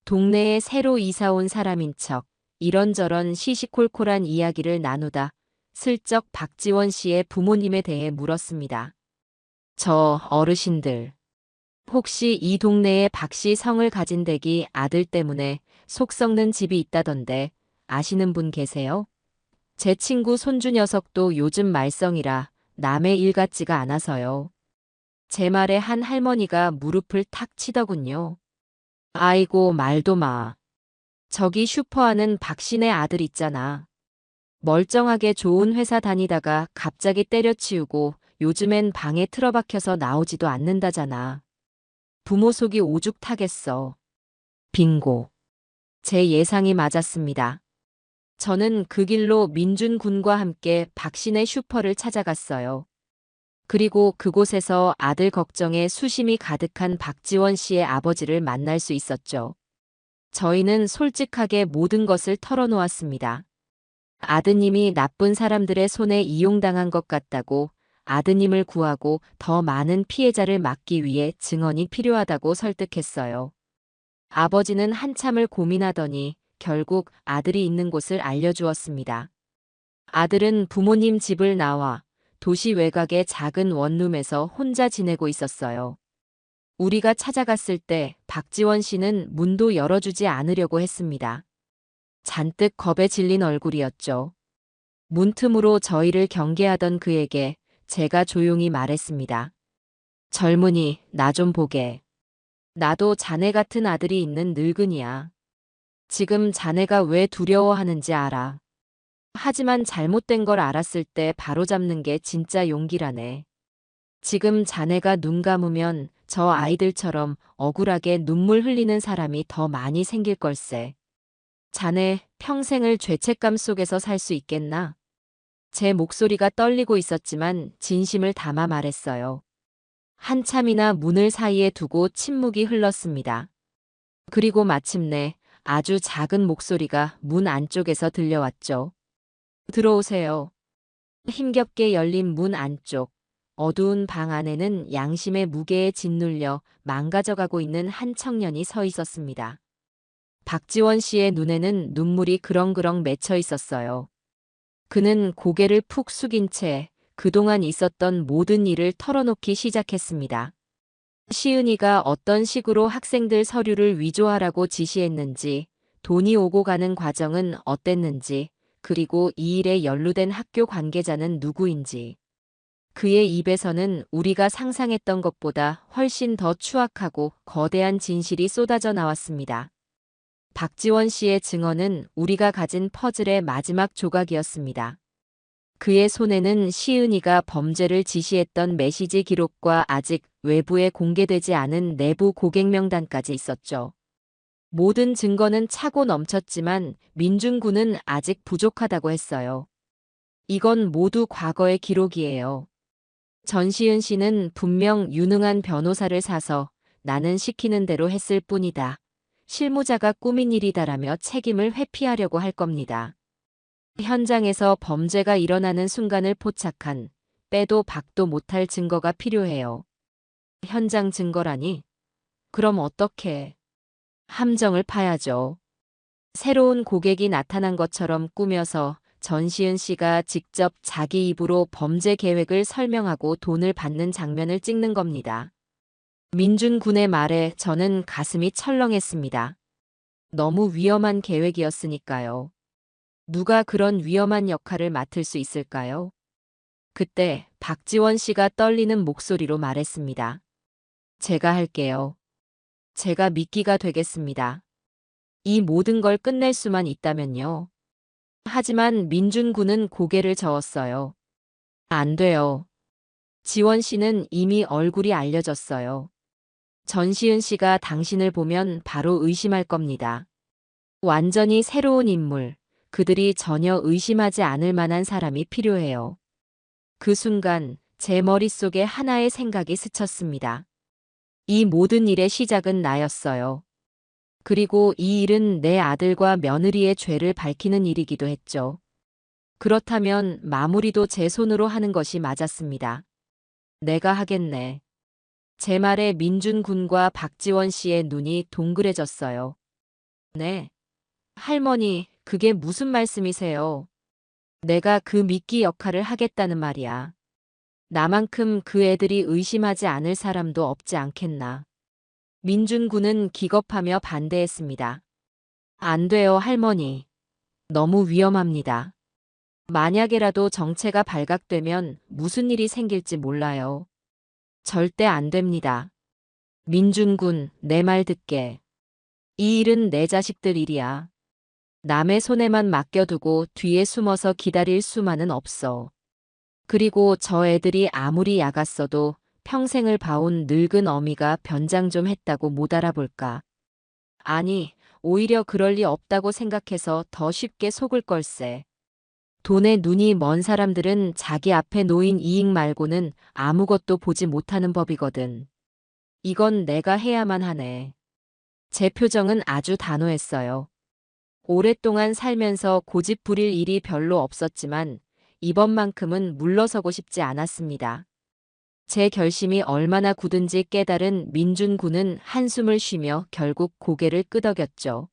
동네에 새로 이사 온 사람인 척 이런저런 시시콜콜한 이야기를 나누다 슬쩍 박지원 씨의 부모님에 대해 물었습니다. 저 어르신들, 혹시 이 동네에 박 씨 성을 가진 댁이 아들 때문에 속 썩는 집이 있다던데 아시는 분 계세요? 제 친구 손주 녀석도 요즘 말썽이라 남의 일 같지가 않아서요. 제 말에 한 할머니가 무릎을 탁 치더군요. 아이고 말도 마. 저기 슈퍼하는 박신의 아들 있잖아. 멀쩡하게 좋은 회사 다니다가 갑자기 때려치우고 요즘엔 방에 틀어박혀서 나오지도 않는다잖아. 부모 속이 오죽 타겠어. 빙고. 제 예상이 맞았습니다. 저는 그 길로 민준 군과 함께 박신의 슈퍼를 찾아갔어요. 그리고 그곳에서 아들 걱정에 수심이 가득한 박지원 씨의 아버지를 만날 수 있었죠. 저희는 솔직하게 모든 것을 털어놓았습니다. 아드님이 나쁜 사람들의 손에 이용당한 것 같다고, 아드님을 구하고 더 많은 피해자를 막기 위해 증언이 필요하다고 설득했어요. 아버지는 한참을 고민하더니 결국 아들이 있는 곳을 알려주었습니다. 아들은 부모님 집을 나와 도시 외곽의 작은 원룸에서 혼자 지내고 있었어요. 우리가 찾아갔을 때 박지원 씨는 문도 열어주지 않으려고 했습니다. 잔뜩 겁에 질린 얼굴이었죠. 문틈으로 저희를 경계하던 그에게 제가 조용히 말했습니다. 젊은이, 나 좀 보게. 나도 자네 같은 아들이 있는 늙은이야. 지금 자네가 왜 두려워하는지 알아. 하지만 잘못된 걸 알았을 때 바로잡는 게 진짜 용기라네. 지금 자네가 눈 감으면 저 아이들처럼 억울하게 눈물 흘리는 사람이 더 많이 생길 걸세. 자네 평생을 죄책감 속에서 살 수 있겠나? 제 목소리가 떨리고 있었지만 진심을 담아 말했어요. 한참이나 문을 사이에 두고 침묵이 흘렀습니다. 그리고 마침내 아주 작은 목소리가 문 안쪽에서 들려왔죠. 들어오세요. 힘겹게 열린 문 안쪽. 어두운 방 안에는 양심의 무게에 짓눌려 망가져가고 있는 한 청년이 서 있었습니다. 박지원 씨의 눈에는 눈물이 그렁그렁 맺혀 있었어요. 그는 고개를 푹 숙인 채 그동안 있었던 모든 일을 털어놓기 시작했습니다. 시은이가 어떤 식으로 학생들 서류를 위조하라고 지시했는지, 돈이 오고 가는 과정은 어땠는지, 그리고 이 일에 연루된 학교 관계자는 누구인지. 그의 입에서는 우리가 상상했던 것보다 훨씬 더 추악하고 거대한 진실이 쏟아져 나왔습니다. 박지원 씨의 증언은 우리가 가진 퍼즐의 마지막 조각이었습니다. 그의 손에는 시은이가 범죄를 지시했던 메시지 기록과 아직 외부에 공개되지 않은 내부 고객 명단까지 있었죠. 모든 증거는 차고 넘쳤지만 민준군은 아직 부족하다고 했어요. 이건 모두 과거의 기록이에요. 전시은 씨는 분명 유능한 변호사를 사서 나는 시키는 대로 했을 뿐이다. 실무자가 꾸민 일이다라며 책임을 회피하려고 할 겁니다. 현장에서 범죄가 일어나는 순간을 포착한 빼도 박도 못할 증거가 필요해요. 현장 증거라니? 그럼 어떻게? 함정을 파야죠. 새로운 고객이 나타난 것처럼 꾸며서 전시은 씨가 직접 자기 입으로 범죄 계획을 설명하고 돈을 받는 장면을 찍는 겁니다. 민준 군의 말에 저는 가슴이 철렁했습니다. 너무 위험한 계획이었으니까요. 누가 그런 위험한 역할을 맡을 수 있을까요? 그때 박지원 씨가 떨리는 목소리로 말했습니다. 제가 할게요. 제가 미끼가 되겠습니다. 이 모든 걸 끝낼 수만 있다면요. 하지만 민준 군은 고개를 저었어요. 안 돼요. 지원 씨는 이미 얼굴이 알려졌어요. 전시은 씨가 당신을 보면 바로 의심할 겁니다. 완전히 새로운 인물, 그들이 전혀 의심하지 않을 만한 사람이 필요해요. 그 순간 제 머릿속에 하나의 생각이 스쳤습니다. 이 모든 일의 시작은 나였어요. 그리고 이 일은 내 아들과 며느리의 죄를 밝히는 일이기도 했죠. 그렇다면 마무리도 제 손으로 하는 것이 맞았습니다. 내가 하겠네. 제 말에 민준 군과 박지원 씨의 눈이 동그래졌어요. 네. 할머니, 그게 무슨 말씀이세요? 내가 그 미끼 역할을 하겠다는 말이야. 나만큼 그 애들이 의심하지 않을 사람도 없지 않겠나. 민준 군은 기겁하며 반대했습니다. 안 돼요, 할머니. 너무 위험합니다. 만약에라도 정체가 발각되면 무슨 일이 생길지 몰라요. 절대 안 됩니다. 민준 군, 내 말 듣게. 이 일은 내 자식들 일이야. 남의 손에만 맡겨두고 뒤에 숨어서 기다릴 수만은 없어. 그리고 저 애들이 아무리 야갔어도 평생을 봐온 늙은 어미가 변장 좀 했다고 못 알아볼까. 아니, 오히려 그럴 리 없다고 생각해서 더 쉽게 속을 걸세. 돈에 눈이 먼 사람들은 자기 앞에 놓인 이익 말고는 아무것도 보지 못하는 법이거든. 이건 내가 해야만 하네. 제 표정은 아주 단호했어요. 오랫동안 살면서 고집 부릴 일이 별로 없었지만 이번만큼은 물러서고 싶지 않았습니다. 제 결심이 얼마나 굳은지 깨달은 민준 군은 한숨을 쉬며 결국 고개를 끄덕였죠.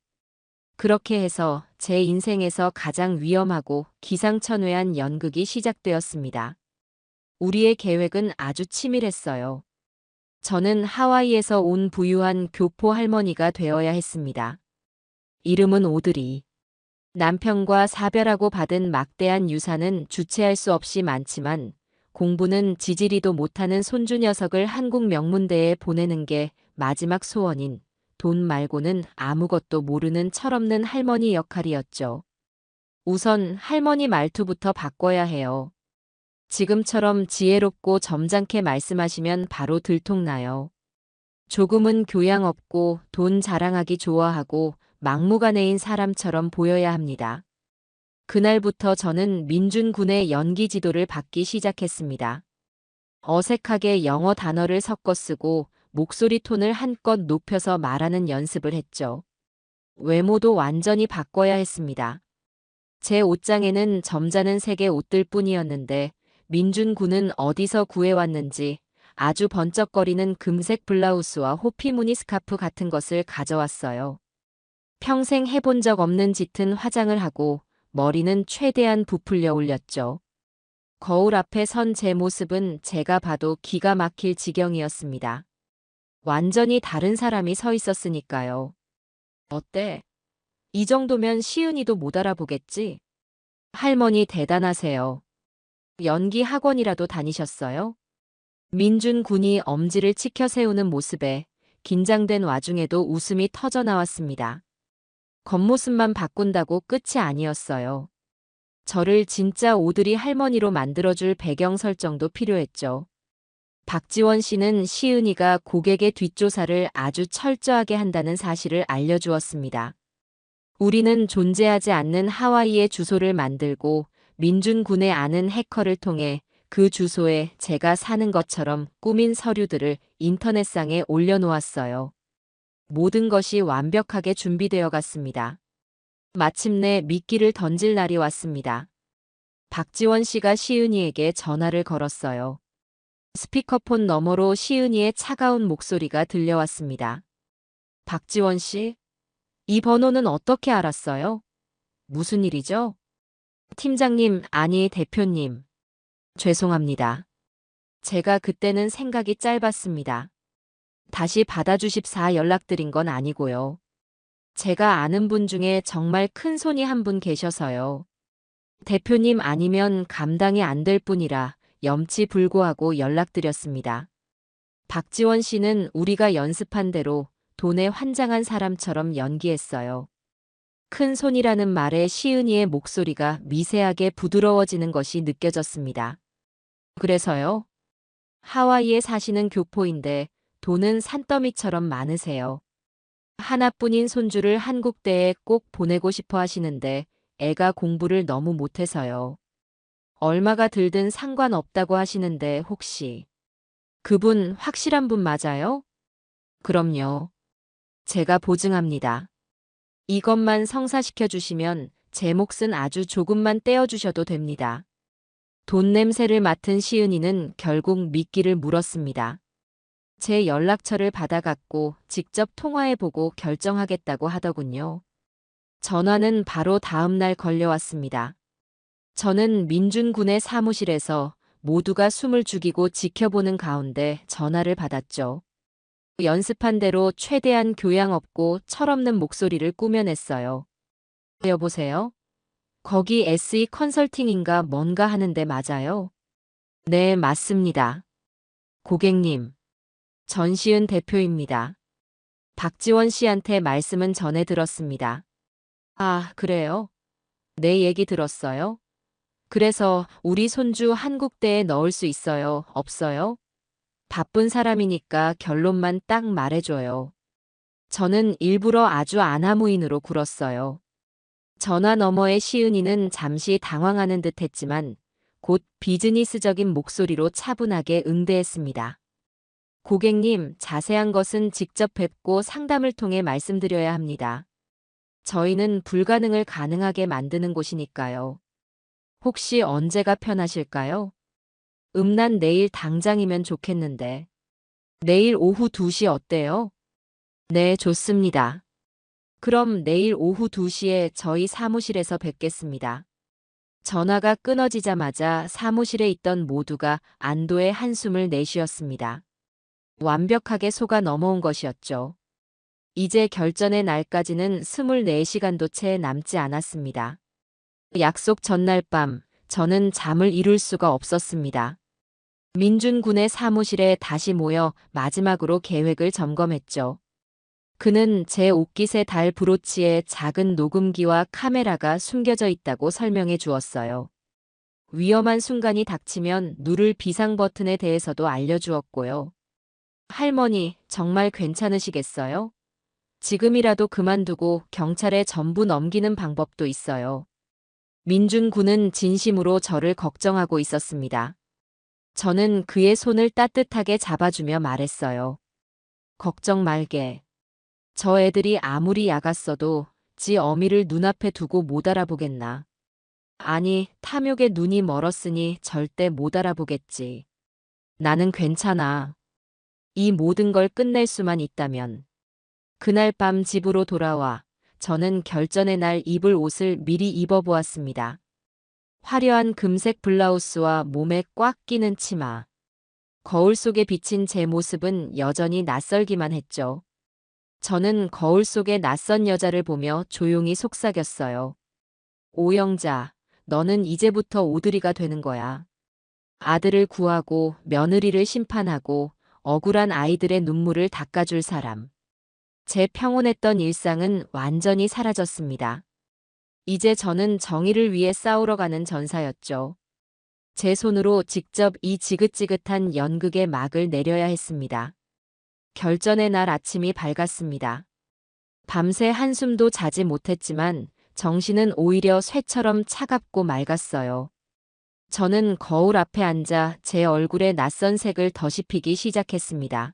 그렇게 해서 제 인생에서 가장 위험하고 기상천외한 연극이 시작되었습니다. 우리의 계획은 아주 치밀했어요. 저는 하와이에서 온 부유한 교포 할머니가 되어야 했습니다. 이름은 오드리. 남편과 사별하고 받은 막대한 유산은 주체할 수 없이 많지만 공부는 지지리도 못하는 손주 녀석을 한국 명문대에 보내는 게 마지막 소원인 돈 말고는 아무것도 모르는 철없는 할머니 역할이었죠. 우선 할머니 말투부터 바꿔야 해요. 지금처럼 지혜롭고 점잖게 말씀하시면 바로 들통나요. 조금은 교양 없고 돈 자랑하기 좋아하고 막무가내인 사람처럼 보여야 합니다. 그날부터 저는 민준 군의 연기 지도를 받기 시작했습니다. 어색하게 영어 단어를 섞어 쓰고 목소리 톤을 한껏 높여서 말하는 연습을 했죠. 외모도 완전히 바꿔야 했습니다. 제 옷장에는 점잖은 색의 옷들 뿐이었는데 민준 군은 어디서 구해왔는지 아주 번쩍거리는 금색 블라우스와 호피 무늬 스카프 같은 것을 가져왔어요. 평생 해본 적 없는 짙은 화장을 하고 머리는 최대한 부풀려 올렸죠. 거울 앞에 선 제 모습은 제가 봐도 기가 막힐 지경이었습니다. 완전히 다른 사람이 서 있었으니까요. 어때? 이 정도면 시은이도 못 알아보겠지? 할머니 대단하세요. 연기 학원이라도 다니셨어요? 민준 군이 엄지를 치켜 세우는 모습에 긴장된 와중에도 웃음이 터져 나왔습니다. 겉모습만 바꾼다고 끝이 아니었어요. 저를 진짜 오드리 할머니로 만들어줄 배경 설정도 필요했죠. 박지원 씨는 시은이가 고객의 뒷조사를 아주 철저하게 한다는 사실을 알려주었습니다. 우리는 존재하지 않는 하와이의 주소를 만들고 민준 군의 아는 해커를 통해 그 주소에 제가 사는 것처럼 꾸민 서류들을 인터넷상에 올려놓았어요. 모든 것이 완벽하게 준비되어 갔습니다. 마침내 미끼를 던질 날이 왔습니다. 박지원 씨가 시은이에게 전화를 걸었어요. 스피커폰 너머로 시은이의 차가운 목소리가 들려왔습니다. 박지원 씨, 이 번호는 어떻게 알았어요? 무슨 일이죠? 팀장님, 아니 대표님. 죄송합니다. 제가 그때는 생각이 짧았습니다. 다시 받아주십사 연락드린 건 아니고요. 제가 아는 분 중에 정말 큰 손이 한 분 계셔서요. 대표님 아니면 감당이 안 될 뿐이라 염치불고하고 연락드렸습니다. 박지원 씨는 우리가 연습한 대로 돈에 환장한 사람처럼 연기했어요. 큰 손이라는 말에 시은이의 목소리가 미세하게 부드러워지는 것이 느껴졌습니다. 그래서요? 하와이에 사시는 교포인데 돈은 산더미처럼 많으세요. 하나뿐인 손주를 한국대에 꼭 보내고 싶어 하시는데 애가 공부를 너무 못해서요. 얼마가 들든 상관없다고 하시는데 혹시 그분 확실한 분 맞아요? 그럼요. 제가 보증합니다. 이것만 성사시켜 주시면 제 몫은 아주 조금만 떼어주셔도 됩니다. 돈 냄새를 맡은 시은이는 결국 미끼를 물었습니다. 제 연락처를 받아갔고 직접 통화해보고 결정하겠다고 하더군요. 전화는 바로 다음 날 걸려왔습니다. 저는 민준 군의 사무실에서 모두가 숨을 죽이고 지켜보는 가운데 전화를 받았죠. 연습한 대로 최대한 교양 없고 철없는 목소리를 꾸며냈어요. 여보세요? 거기 SE 컨설팅인가 뭔가 하는데 맞아요? 네, 맞습니다. 고객님, 전시은 대표입니다. 박지원 씨한테 말씀은 전해 들었습니다. 아, 그래요? 내 얘기 들었어요? 그래서 우리 손주 한국대에 넣을 수 있어요, 없어요? 바쁜 사람이니까 결론만 딱 말해줘요. 저는 일부러 아주 아나무인으로 굴었어요. 전화 너머의 시은이는 잠시 당황하는 듯 했지만 곧 비즈니스적인 목소리로 차분하게 응대했습니다. 고객님, 자세한 것은 직접 뵙고 상담을 통해 말씀드려야 합니다. 저희는 불가능을 가능하게 만드는 곳이니까요. 혹시 언제가 편하실까요? 난 내일 당장이면 좋겠는데. 내일 오후 2시 어때요? 네, 좋습니다. 그럼 내일 오후 2시에 저희 사무실에서 뵙겠습니다. 전화가 끊어지자마자 사무실에 있던 모두가 안도의 한숨을 내쉬었습니다. 완벽하게 속아 넘어온 것이었죠. 이제 결전의 날까지는 24시간도 채 남지 않았습니다. 약속 전날 밤, 저는 잠을 이룰 수가 없었습니다. 민준 군의 사무실에 다시 모여 마지막으로 계획을 점검했죠. 그는 제 옷깃에 달 브로치에 작은 녹음기와 카메라가 숨겨져 있다고 설명해 주었어요. 위험한 순간이 닥치면 누를 비상 버튼에 대해서도 알려주었고요. 할머니, 정말 괜찮으시겠어요? 지금이라도 그만두고 경찰에 전부 넘기는 방법도 있어요. 민준 군은 진심으로 저를 걱정하고 있었습니다. 저는 그의 손을 따뜻하게 잡아주며 말했어요. 걱정 말게. 저 애들이 아무리 약았어도 지 어미를 눈앞에 두고 못 알아보겠나. 아니, 탐욕에 눈이 멀었으니 절대 못 알아보겠지. 나는 괜찮아. 이 모든 걸 끝낼 수만 있다면. 그날 밤 집으로 돌아와 저는 결전의 날 입을 옷을 미리 입어보았습니다. 화려한 금색 블라우스와 몸에 꽉 끼는 치마. 거울 속에 비친 제 모습은 여전히 낯설기만 했죠. 저는 거울 속의 낯선 여자를 보며 조용히 속삭였어요. 오영자, 너는 이제부터 오드리가 되는 거야. 아들을 구하고 며느리를 심판하고 억울한 아이들의 눈물을 닦아줄 사람. 제 평온했던 일상은 완전히 사라졌습니다. 이제 저는 정의를 위해 싸우러 가는 전사였죠. 제 손으로 직접 이 지긋지긋한 연극의 막을 내려야 했습니다. 결전의 날 아침이 밝았습니다. 밤새 한숨도 자지 못했지만 정신은 오히려 쇠처럼 차갑고 맑았어요. 저는 거울 앞에 앉아 제 얼굴에 낯선 색을 더씹히기 시작했습니다.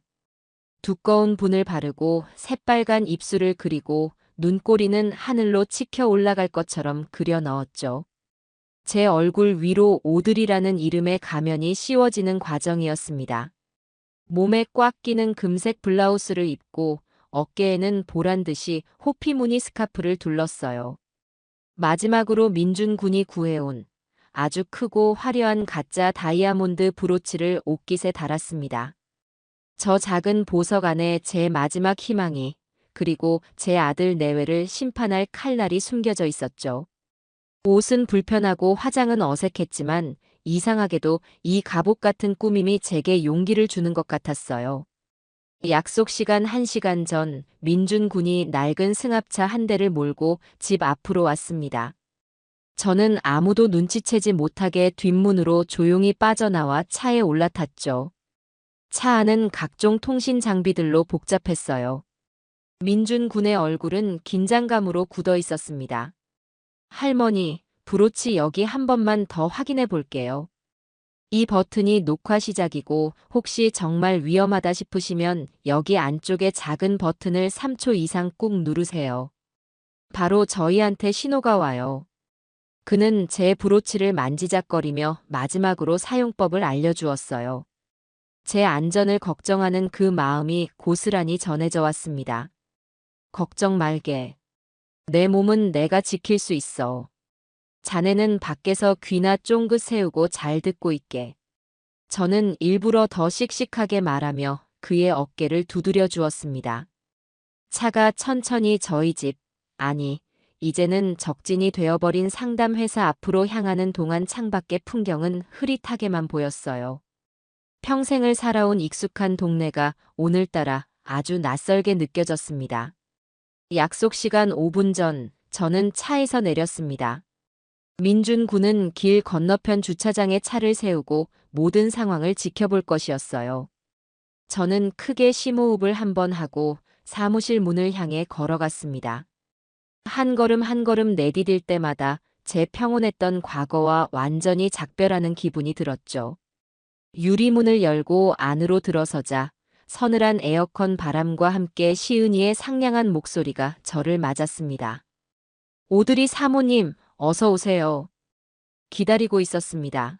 두꺼운 분을 바르고 새빨간 입술을 그리고 눈꼬리는 하늘로 치켜 올라갈 것처럼 그려 넣었죠. 제 얼굴 위로 오드리라는 이름의 가면이 씌워지는 과정이었습니다. 몸에 꽉 끼는 금색 블라우스를 입고 어깨에는 보란 듯이 호피 무늬 스카프를 둘렀어요. 마지막으로 민준 군이 구해온 아주 크고 화려한 가짜 다이아몬드 브로치를 옷깃에 달았습니다. 저 작은 보석 안에 제 마지막 희망이, 그리고 제 아들 내외를 심판할 칼날이 숨겨져 있었죠. 옷은 불편하고 화장은 어색했지만 이상하게도 이 갑옷 같은 꾸밈이 제게 용기를 주는 것 같았어요. 약속 시간 1시간 전 민준 군이 낡은 승합차 한 대를 몰고 집 앞으로 왔습니다. 저는 아무도 눈치채지 못하게 뒷문으로 조용히 빠져나와 차에 올라탔죠. 차 안은 각종 통신 장비들로 복잡했어요. 민준 군의 얼굴은 긴장감으로 굳어 있었습니다. 할머니, 브로치 여기 한 번만 더 확인해 볼게요. 이 버튼이 녹화 시작이고 혹시 정말 위험하다 싶으시면 여기 안쪽에 작은 버튼을 3초 이상 꾹 누르세요. 바로 저희한테 신호가 와요. 그는 제 브로치를 만지작거리며 마지막으로 사용법을 알려주었어요. 제 안전을 걱정하는 그 마음이 고스란히 전해져 왔습니다. 걱정 말게. 내 몸은 내가 지킬 수 있어. 자네는 밖에서 귀나 쫑긋 세우고 잘 듣고 있게. 저는 일부러 더 씩씩하게 말하며 그의 어깨를 두드려 주었습니다. 차가 천천히 저희 집, 아니, 이제는 적진이 되어버린 상담회사 앞으로 향하는 동안 창밖의 풍경은 흐릿하게만 보였어요. 평생을 살아온 익숙한 동네가 오늘따라 아주 낯설게 느껴졌습니다. 약속 시간 5분 전, 저는 차에서 내렸습니다. 민준 군은 길 건너편 주차장에 차를 세우고 모든 상황을 지켜볼 것이었어요. 저는 크게 심호흡을 한번 하고 사무실 문을 향해 걸어갔습니다. 한 걸음 한 걸음 내디딜 때마다 제 평온했던 과거와 완전히 작별하는 기분이 들었죠. 유리문을 열고 안으로 들어서자 서늘한 에어컨 바람과 함께 시은이의 상냥한 목소리가 저를 맞았습니다. 오드리 사모님, 어서 오세요. 기다리고 있었습니다.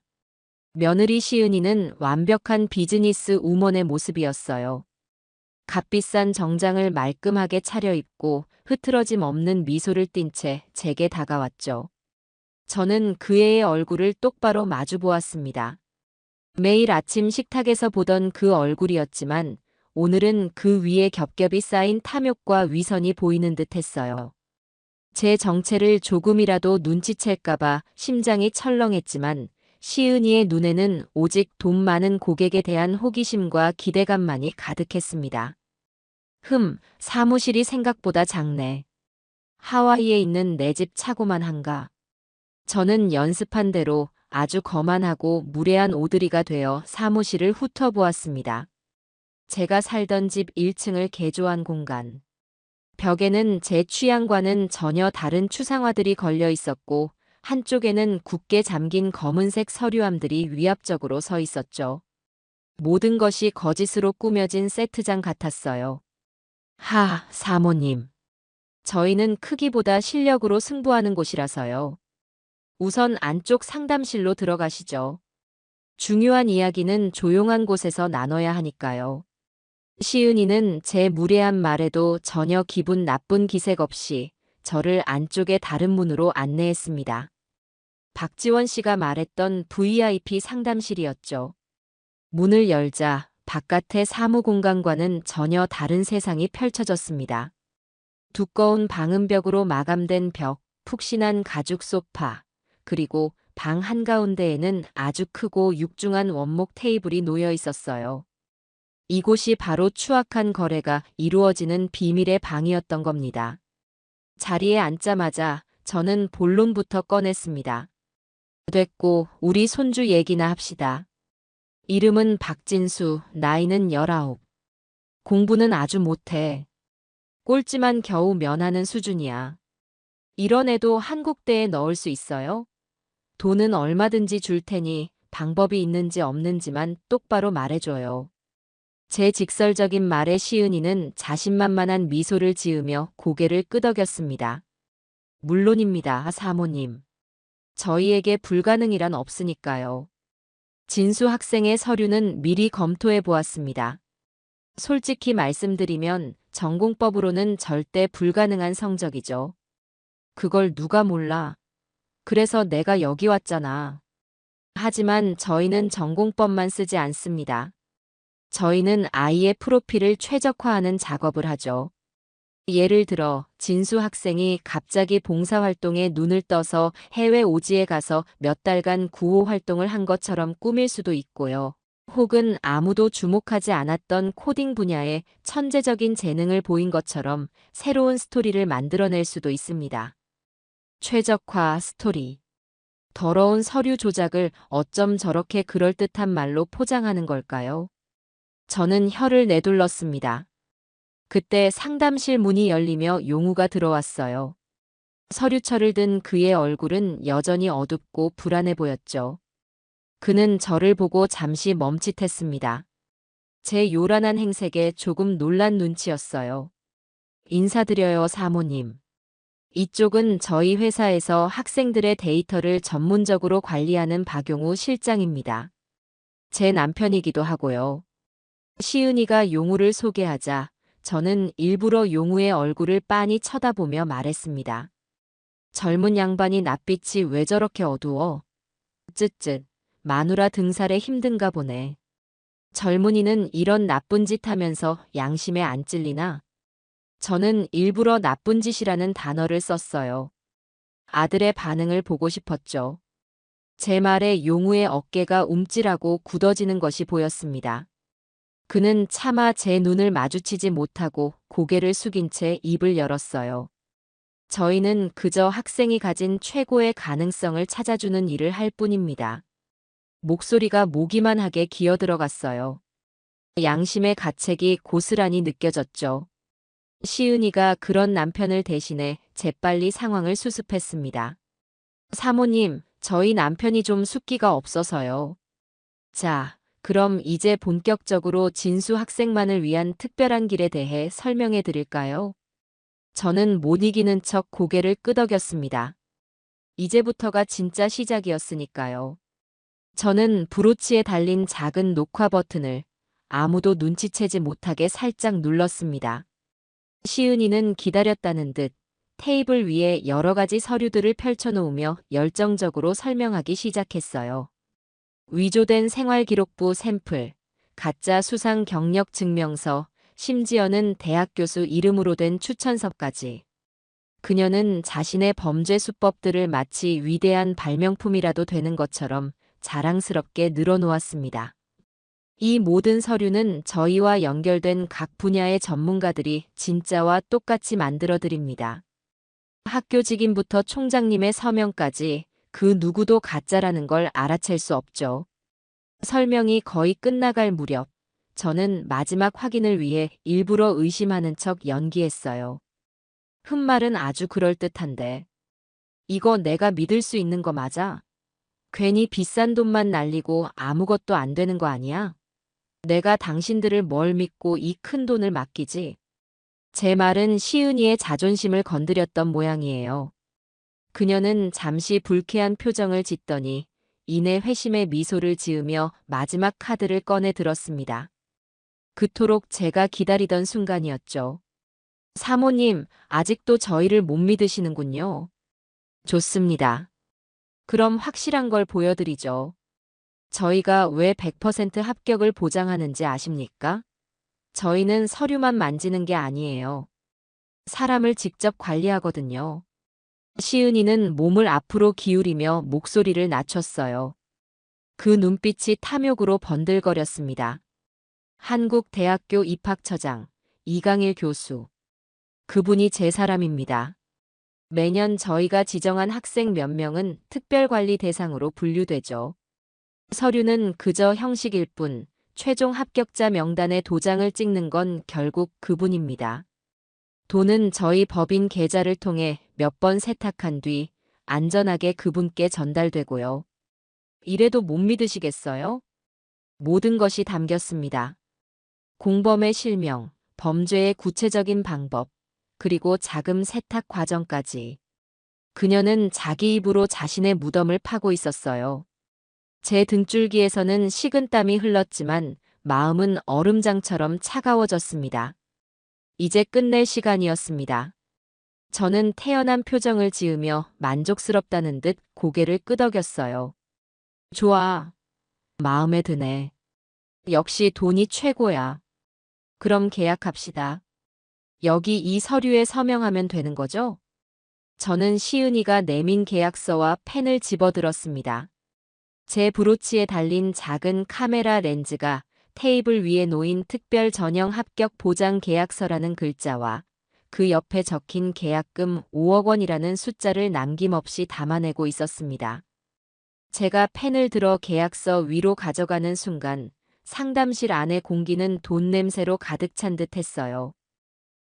며느리 시은이는 완벽한 비즈니스 우먼의 모습이었어요. 값비싼 정장을 말끔하게 차려입고 흐트러짐 없는 미소를 띤 채 제게 다가왔죠. 저는 그 애의 얼굴을 똑바로 마주 보았습니다. 매일 아침 식탁에서 보던 그 얼굴이었지만 오늘은 그 위에 겹겹이 쌓인 탐욕과 위선이 보이는 듯 했어요. 제 정체를 조금이라도 눈치챌까봐 심장이 철렁했지만 시은이의 눈에는 오직 돈 많은 고객에 대한 호기심과 기대감만이 가득했습니다. 사무실이 생각보다 작네. 하와이에 있는 내 집 차고만 한가. 저는 연습한 대로 아주 거만하고 무례한 오드리가 되어 사무실을 훑어보았습니다. 제가 살던 집 1층을 개조한 공간. 벽에는 제 취향과는 전혀 다른 추상화들이 걸려 있었고 한쪽에는 굳게 잠긴 검은색 서류함들이 위압적으로 서 있었죠. 모든 것이 거짓으로 꾸며진 세트장 같았어요. 사모님. 저희는 크기보다 실력으로 승부하는 곳이라서요. 우선 안쪽 상담실로 들어가시죠. 중요한 이야기는 조용한 곳에서 나눠야 하니까요. 시은이는 제 무례한 말에도 전혀 기분 나쁜 기색 없이 저를 안쪽의 다른 문으로 안내했습니다. 박지원 씨가 말했던 VIP 상담실이었죠. 문을 열자 바깥의 사무공간과는 전혀 다른 세상이 펼쳐졌습니다. 두꺼운 방음벽으로 마감된 벽, 푹신한 가죽 소파, 그리고 방 한가운데에는 아주 크고 육중한 원목 테이블이 놓여 있었어요. 이곳이 바로 추악한 거래가 이루어지는 비밀의 방이었던 겁니다. 자리에 앉자마자 저는 본론부터 꺼냈습니다. 됐고, 우리 손주 얘기나 합시다. 이름은 박진수, 나이는 19. 공부는 아주 못해. 꼴찌만 겨우 면하는 수준이야. 이런 애도 한국대에 넣을 수 있어요? 돈은 얼마든지 줄 테니 방법이 있는지 없는지만 똑바로 말해줘요. 제 직설적인 말에 시은이는 자신만만한 미소를 지으며 고개를 끄덕였습니다. 물론입니다, 사모님. 저희에게 불가능이란 없으니까요. 진수 학생의 서류는 미리 검토해 보았습니다. 솔직히 말씀드리면 전공법으로는 절대 불가능한 성적이죠. 그걸 누가 몰라. 그래서 내가 여기 왔잖아. 하지만 저희는 전공법만 쓰지 않습니다. 저희는 아이의 프로필을 최적화하는 작업을 하죠. 예를 들어 진수 학생이 갑자기 봉사활동에 눈을 떠서 해외 오지에 가서 몇 달간 구호 활동을 한 것처럼 꾸밀 수도 있고요. 혹은 아무도 주목하지 않았던 코딩 분야에 천재적인 재능을 보인 것처럼 새로운 스토리를 만들어낼 수도 있습니다. 최적화 스토리. 더러운 서류 조작을 어쩜 저렇게 그럴듯한 말로 포장하는 걸까요? 저는 혀를 내둘렀습니다. 그때 상담실 문이 열리며 용우가 들어왔어요. 서류철을 든 그의 얼굴은 여전히 어둡고 불안해 보였죠. 그는 저를 보고 잠시 멈칫했습니다. 제 요란한 행색에 조금 놀란 눈치였어요. 인사드려요, 사모님. 이쪽은 저희 회사에서 학생들의 데이터를 전문적으로 관리하는 박용우 실장입니다. 제 남편이기도 하고요. 시은이가 용우를 소개하자 저는 일부러 용우의 얼굴을 빤히 쳐다보며 말했습니다. 젊은 양반이 낯빛이 왜 저렇게 어두워? 쯧쯧, 마누라 등살에 힘든가 보네. 젊은이는 이런 나쁜 짓 하면서 양심에 안 찔리나? 저는 일부러 나쁜 짓이라는 단어를 썼어요. 아들의 반응을 보고 싶었죠. 제 말에 용우의 어깨가 움찔하고 굳어지는 것이 보였습니다. 그는 차마 제 눈을 마주치지 못하고 고개를 숙인 채 입을 열었어요. 저희는 그저 학생이 가진 최고의 가능성을 찾아주는 일을 할 뿐입니다. 목소리가 모기만하게 기어들어갔어요. 양심의 가책이 고스란히 느껴졌죠. 시은이가 그런 남편을 대신해 재빨리 상황을 수습했습니다. 사모님, 저희 남편이 좀 숫기가 없어서요. 자, 그럼 이제 본격적으로 진수 학생만을 위한 특별한 길에 대해 설명해 드릴까요? 저는 못 이기는 척 고개를 끄덕였습니다. 이제부터가 진짜 시작이었으니까요. 저는 브로치에 달린 작은 녹화 버튼을 아무도 눈치채지 못하게 살짝 눌렀습니다. 시은이는 기다렸다는 듯 테이블 위에 여러 가지 서류들을 펼쳐놓으며 열정적으로 설명하기 시작했어요. 위조된 생활기록부 샘플, 가짜 수상 경력 증명서, 심지어는 대학 교수 이름으로 된 추천서까지. 그녀는 자신의 범죄 수법들을 마치 위대한 발명품이라도 되는 것처럼 자랑스럽게 늘어놓았습니다. 이 모든 서류는 저희와 연결된 각 분야의 전문가들이 진짜와 똑같이 만들어드립니다. 학교 직인부터 총장님의 서명까지 그 누구도 가짜라는 걸 알아챌 수 없죠. 설명이 거의 끝나갈 무렵, 저는 마지막 확인을 위해 일부러 의심하는 척 연기했어요. 흠말은 아주 그럴듯한데. 이거 내가 믿을 수 있는 거 맞아? 괜히 비싼 돈만 날리고 아무것도 안 되는 거 아니야? 내가 당신들을 뭘 믿고 이 큰 돈을 맡기지? 제 말은 시은이의 자존심을 건드렸던 모양이에요. 그녀는 잠시 불쾌한 표정을 짓더니 이내 회심의 미소를 지으며 마지막 카드를 꺼내 들었습니다. 그토록 제가 기다리던 순간이었죠. 사모님, 아직도 저희를 못 믿으시는군요. 좋습니다. 그럼 확실한 걸 보여드리죠. 저희가 왜 100% 합격을 보장하는지 아십니까? 저희는 서류만 만지는 게 아니에요. 사람을 직접 관리하거든요. 시은이는 몸을 앞으로 기울이며 목소리를 낮췄어요. 그 눈빛이 탐욕으로 번들거렸습니다. 한국대학교 입학처장 이강일 교수. 그분이 제 사람입니다. 매년 저희가 지정한 학생 몇 명은 특별관리 대상으로 분류되죠. 서류는 그저 형식일 뿐, 최종 합격자 명단에 도장을 찍는 건 결국 그분입니다. 돈은 저희 법인 계좌를 통해 몇 번 세탁한 뒤 안전하게 그분께 전달되고요. 이래도 못 믿으시겠어요? 모든 것이 담겼습니다. 공범의 실명, 범죄의 구체적인 방법, 그리고 자금 세탁 과정까지. 그녀는 자기 입으로 자신의 무덤을 파고 있었어요. 제 등줄기에서는 식은땀이 흘렀지만 마음은 얼음장처럼 차가워졌습니다. 이제 끝낼 시간이었습니다. 저는 태연한 표정을 지으며 만족스럽다는 듯 고개를 끄덕였어요. 좋아. 마음에 드네. 역시 돈이 최고야. 그럼 계약합시다. 여기 이 서류에 서명하면 되는 거죠? 저는 시은이가 내민 계약서와 펜을 집어들었습니다. 제 브로치에 달린 작은 카메라 렌즈가 테이블 위에 놓인 특별 전형 합격 보장 계약서라는 글자와 그 옆에 적힌 계약금 5억 원이라는 숫자를 남김없이 담아내고 있었습니다. 제가 펜을 들어 계약서 위로 가져가는 순간 상담실 안의 공기는 돈 냄새로 가득 찬 듯 했어요.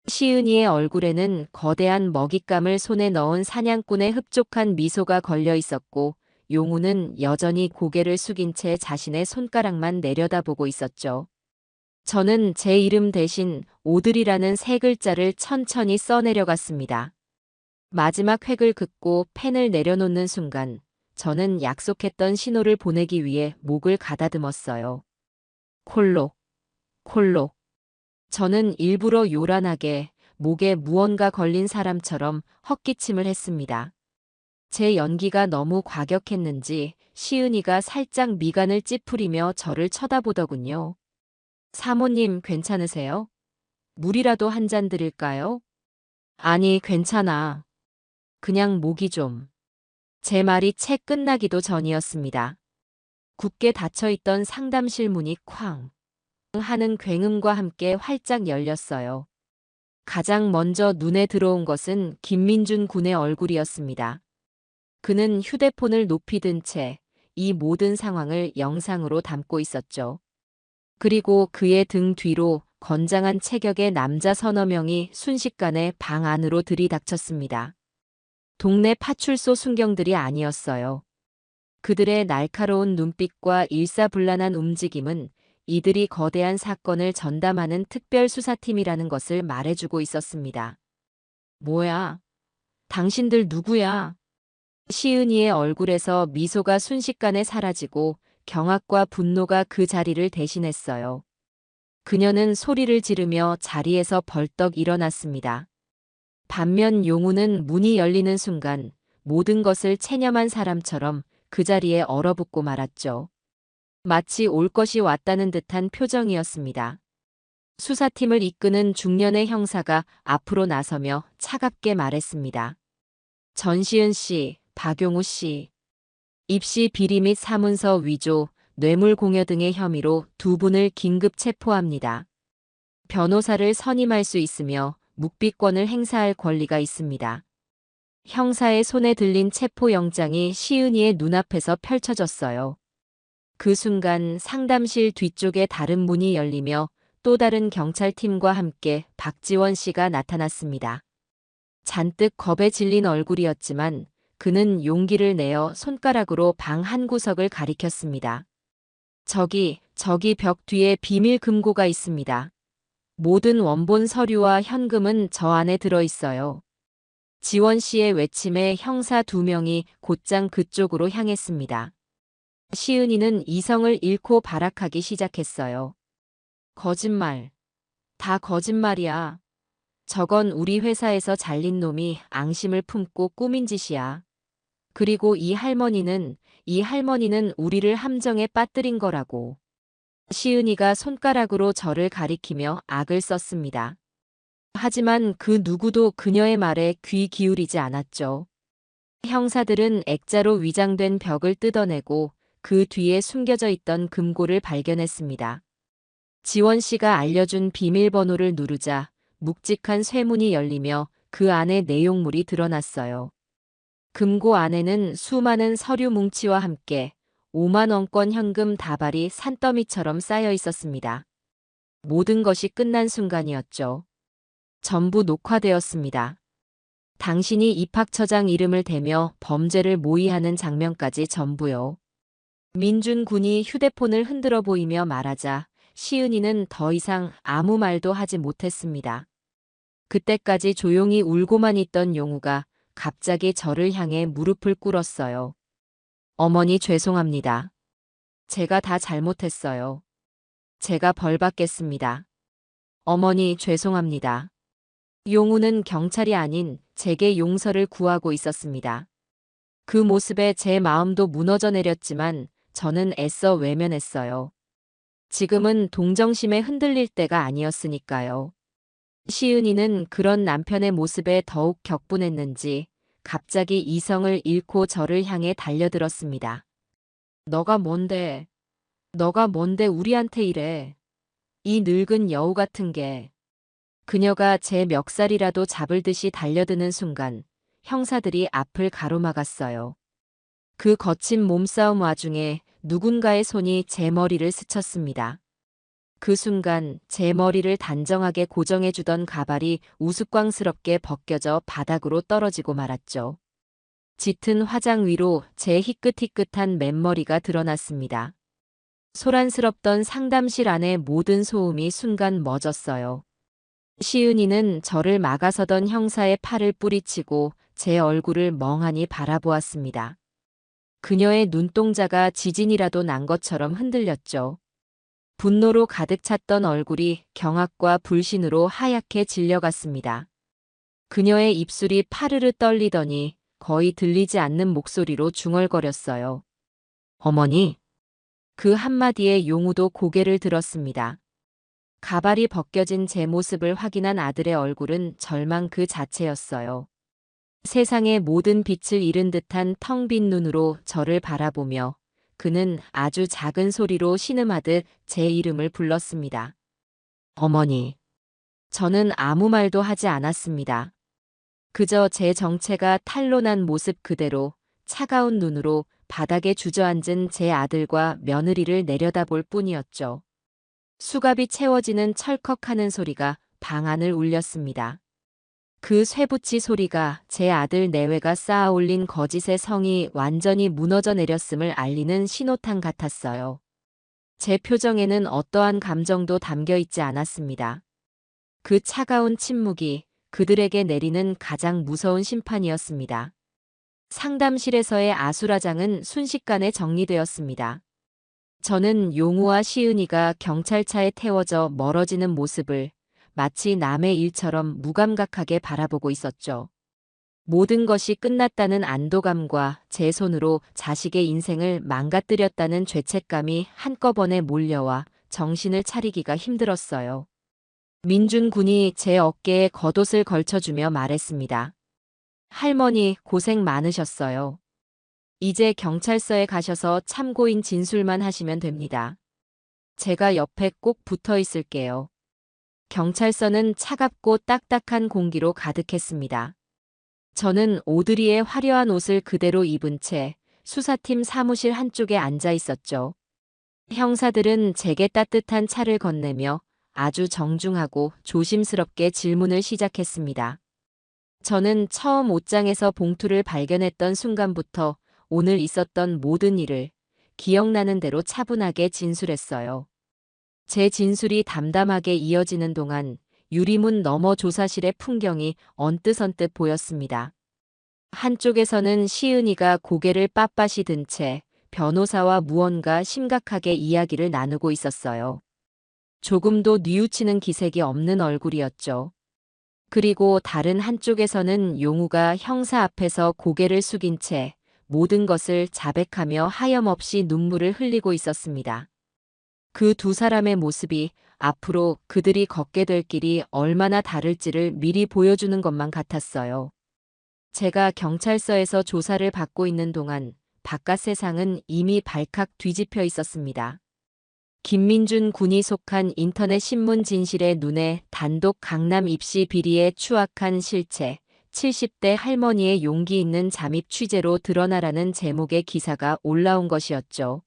시은이의 얼굴에는 거대한 먹잇감을 손에 넣은 사냥꾼의 흡족한 미소가 걸려 있었고 용우는 여전히 고개를 숙인 채 자신의 손가락만 내려다보고 있었죠. 저는 제 이름 대신 오드리라는 세 글자를 천천히 써내려갔습니다. 마지막 획을 긋고 펜을 내려놓는 순간 저는 약속했던 신호를 보내기 위해 목을 가다듬었어요. 콜록, 콜록. 저는 일부러 요란하게 목에 무언가 걸린 사람처럼 헛기침을 했습니다. 제 연기가 너무 과격했는지 시은이가 살짝 미간을 찌푸리며 저를 쳐다보더군요. 사모님 괜찮으세요? 물이라도 한 잔 드릴까요? 아니, 괜찮아. 그냥 목이 좀. 제 말이 채 끝나기도 전이었습니다. 굳게 닫혀있던 상담실 문이 쾅 하는 굉음과 함께 활짝 열렸어요. 가장 먼저 눈에 들어온 것은 김민준 군의 얼굴이었습니다. 그는 휴대폰을 높이 든 채 이 모든 상황을 영상으로 담고 있었죠. 그리고 그의 등 뒤로 건장한 체격의 남자 서너 명이 순식간에 방 안으로 들이닥쳤습니다. 동네 파출소 순경들이 아니었어요. 그들의 날카로운 눈빛과 일사불란한 움직임은 이들이 거대한 사건을 전담하는 특별수사팀이라는 것을 말해주고 있었습니다. 뭐야? 당신들 누구야? 시은이의 얼굴에서 미소가 순식간에 사라지고 경악과 분노가 그 자리를 대신했어요. 그녀는 소리를 지르며 자리에서 벌떡 일어났습니다. 반면 용우는 문이 열리는 순간 모든 것을 체념한 사람처럼 그 자리에 얼어붙고 말았죠. 마치 올 것이 왔다는 듯한 표정이었습니다. 수사팀을 이끄는 중년의 형사가 앞으로 나서며 차갑게 말했습니다. 전시은 씨, 박용우 씨. 입시 비리 및 사문서 위조, 뇌물 공여 등의 혐의로 두 분을 긴급 체포합니다. 변호사를 선임할 수 있으며 묵비권을 행사할 권리가 있습니다. 형사의 손에 들린 체포영장이 시은이의 눈앞에서 펼쳐졌어요. 그 순간 상담실 뒤쪽에 다른 문이 열리며 또 다른 경찰팀과 함께 박지원 씨가 나타났습니다. 잔뜩 겁에 질린 얼굴이었지만 그는 용기를 내어 손가락으로 방 한 구석을 가리켰습니다. 저기 벽 뒤에 비밀 금고가 있습니다. 모든 원본 서류와 현금은 저 안에 들어 있어요. 지원 씨의 외침에 형사 두 명이 곧장 그쪽으로 향했습니다. 시은이는 이성을 잃고 발악하기 시작했어요. 거짓말. 다 거짓말이야. 저건 우리 회사에서 잘린 놈이 앙심을 품고 꾸민 짓이야. 그리고 이 할머니는 우리를 함정에 빠뜨린 거라고. 시은이가 손가락으로 저를 가리키며 악을 썼습니다. 하지만 그 누구도 그녀의 말에 귀 기울이지 않았죠. 형사들은 액자로 위장된 벽을 뜯어내고 그 뒤에 숨겨져 있던 금고를 발견했습니다. 지원 씨가 알려준 비밀번호를 누르자 묵직한 쇠문이 열리며 그 안에 내용물이 드러났어요. 금고 안에는 수많은 서류 뭉치와 함께 5만 원권 현금 다발이 산더미처럼 쌓여 있었습니다. 모든 것이 끝난 순간이었죠. 전부 녹화되었습니다. 당신이 입학처장 이름을 대며 범죄를 모의하는 장면까지 전부요. 민준 군이 휴대폰을 흔들어 보이며 말하자 시은이는 더 이상 아무 말도 하지 못했습니다. 그때까지 조용히 울고만 있던 용우가 갑자기 저를 향해 무릎을 꿇었어요. 어머니 죄송합니다. 제가 다 잘못했어요. 제가 벌 받겠습니다. 어머니 죄송합니다. 용우는 경찰이 아닌 제게 용서를 구하고 있었습니다. 그 모습에 제 마음도 무너져 내렸지만 저는 애써 외면했어요. 지금은 동정심에 흔들릴 때가 아니었으니까요. 시은이는 그런 남편의 모습에 더욱 격분했는지 갑자기 이성을 잃고 저를 향해 달려들었습니다. 너가 뭔데? 너가 뭔데 우리한테 이래? 이 늙은 여우 같은 게. 그녀가 제 멱살이라도 잡을 듯이 달려드는 순간 형사들이 앞을 가로막았어요. 그 거친 몸싸움 와중에 누군가의 손이 제 머리를 스쳤습니다. 그 순간 제 머리를 단정하게 고정해주던 가발이 우스꽝스럽게 벗겨져 바닥으로 떨어지고 말았죠. 짙은 화장 위로 제 희끗희끗한 맨머리가 드러났습니다. 소란스럽던 상담실 안의 모든 소음이 순간 멎었어요. 시은이는 저를 막아서던 형사의 팔을 뿌리치고 제 얼굴을 멍하니 바라보았습니다. 그녀의 눈동자가 지진이라도 난 것처럼 흔들렸죠. 분노로 가득 찼던 얼굴이 경악과 불신으로 하얗게 질려갔습니다. 그녀의 입술이 파르르 떨리더니 거의 들리지 않는 목소리로 중얼거렸어요. 어머니. 그 한마디에 용우도 고개를 들었습니다. 가발이 벗겨진 제 모습을 확인한 아들의 얼굴은 절망 그 자체였어요. 세상의 모든 빛을 잃은 듯한 텅 빈 눈으로 저를 바라보며 그는 아주 작은 소리로 신음하듯 제 이름을 불렀습니다. 어머니. 저는 아무 말도 하지 않았습니다. 그저 제 정체가 탄로난 모습 그대로 차가운 눈으로 바닥에 주저앉은 제 아들과 며느리를 내려다볼 뿐이었죠. 수갑이 채워지는 철컥하는 소리가 방 안을 울렸습니다. 그 쇠붙이 소리가 제 아들 내외가 쌓아올린 거짓의 성이 완전히 무너져 내렸음을 알리는 신호탄 같았어요. 제 표정에는 어떠한 감정도 담겨 있지 않았습니다. 그 차가운 침묵이 그들에게 내리는 가장 무서운 심판이었습니다. 상담실에서의 아수라장은 순식간에 정리되었습니다. 저는 용우와 시은이가 경찰차에 태워져 멀어지는 모습을 마치 남의 일처럼 무감각하게 바라보고 있었죠. 모든 것이 끝났다는 안도감과 제 손으로 자식의 인생을 망가뜨렸다는 죄책감이 한꺼번에 몰려와 정신을 차리기가 힘들었어요. 민준 군이 제 어깨에 겉옷을 걸쳐주며 말했습니다. 할머니 고생 많으셨어요. 이제 경찰서에 가셔서 참고인 진술만 하시면 됩니다. 제가 옆에 꼭 붙어 있을게요. 경찰서는 차갑고 딱딱한 공기로 가득했습니다. 저는 오드리의 화려한 옷을 그대로 입은 채 수사팀 사무실 한쪽에 앉아 있었죠. 형사들은 제게 따뜻한 차를 건네며 아주 정중하고 조심스럽게 질문을 시작했습니다. 저는 처음 옷장에서 봉투를 발견했던 순간부터 오늘 있었던 모든 일을 기억나는 대로 차분하게 진술했어요. 제 진술이 담담하게 이어지는 동안 유리문 너머 조사실의 풍경이 언뜻언뜻 보였습니다. 한쪽에서는 시은이가 고개를 빳빳이 든 채 변호사와 무언가 심각하게 이야기를 나누고 있었어요. 조금도 뉘우치는 기색이 없는 얼굴이었죠. 그리고 다른 한쪽에서는 용우가 형사 앞에서 고개를 숙인 채 모든 것을 자백하며 하염없이 눈물을 흘리고 있었습니다. 그 두 사람의 모습이 앞으로 그들이 걷게 될 길이 얼마나 다를지를 미리 보여주는 것만 같았어요. 제가 경찰서에서 조사를 받고 있는 동안 바깥 세상은 이미 발칵 뒤집혀 있었습니다. 김민준 군이 속한 인터넷 신문 진실의 눈에 단독 강남 입시 비리의 추악한 실체, 70대 할머니의 용기 있는 잠입 취재로 드러나라는 제목의 기사가 올라온 것이었죠.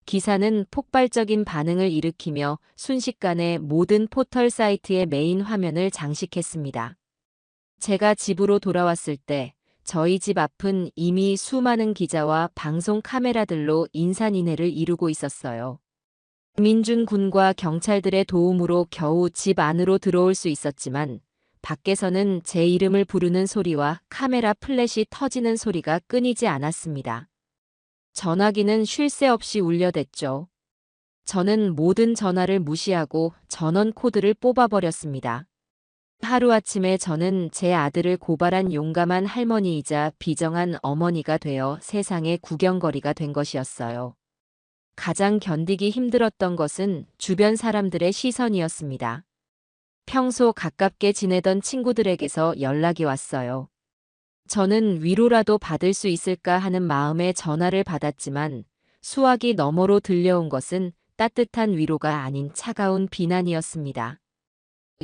기사는 폭발적인 반응을 일으키며 순식간에 모든 포털 사이트의 메인 화면을 장식했습니다. 제가 집으로 돌아왔을 때 저희 집 앞은 이미 수많은 기자와 방송 카메라들로 인산인해를 이루고 있었어요. 민준 군과 경찰들의 도움으로 겨우 집 안으로 들어올 수 있었지만 밖에서는 제 이름을 부르는 소리와 카메라 플래시 터지는 소리가 끊이지 않았습니다. 전화기는 쉴 새 없이 울려댔죠. 저는 모든 전화를 무시하고 전원 코드를 뽑아버렸습니다. 하루아침에 저는 제 아들을 고발한 용감한 할머니이자 비정한 어머니가 되어 세상의 구경거리가 된 것이었어요. 가장 견디기 힘들었던 것은 주변 사람들의 시선이었습니다. 평소 가깝게 지내던 친구들에게서 연락이 왔어요. 저는 위로라도 받을 수 있을까 하는 마음에 전화를 받았지만 수화기 너머로 들려온 것은 따뜻한 위로가 아닌 차가운 비난이었습니다.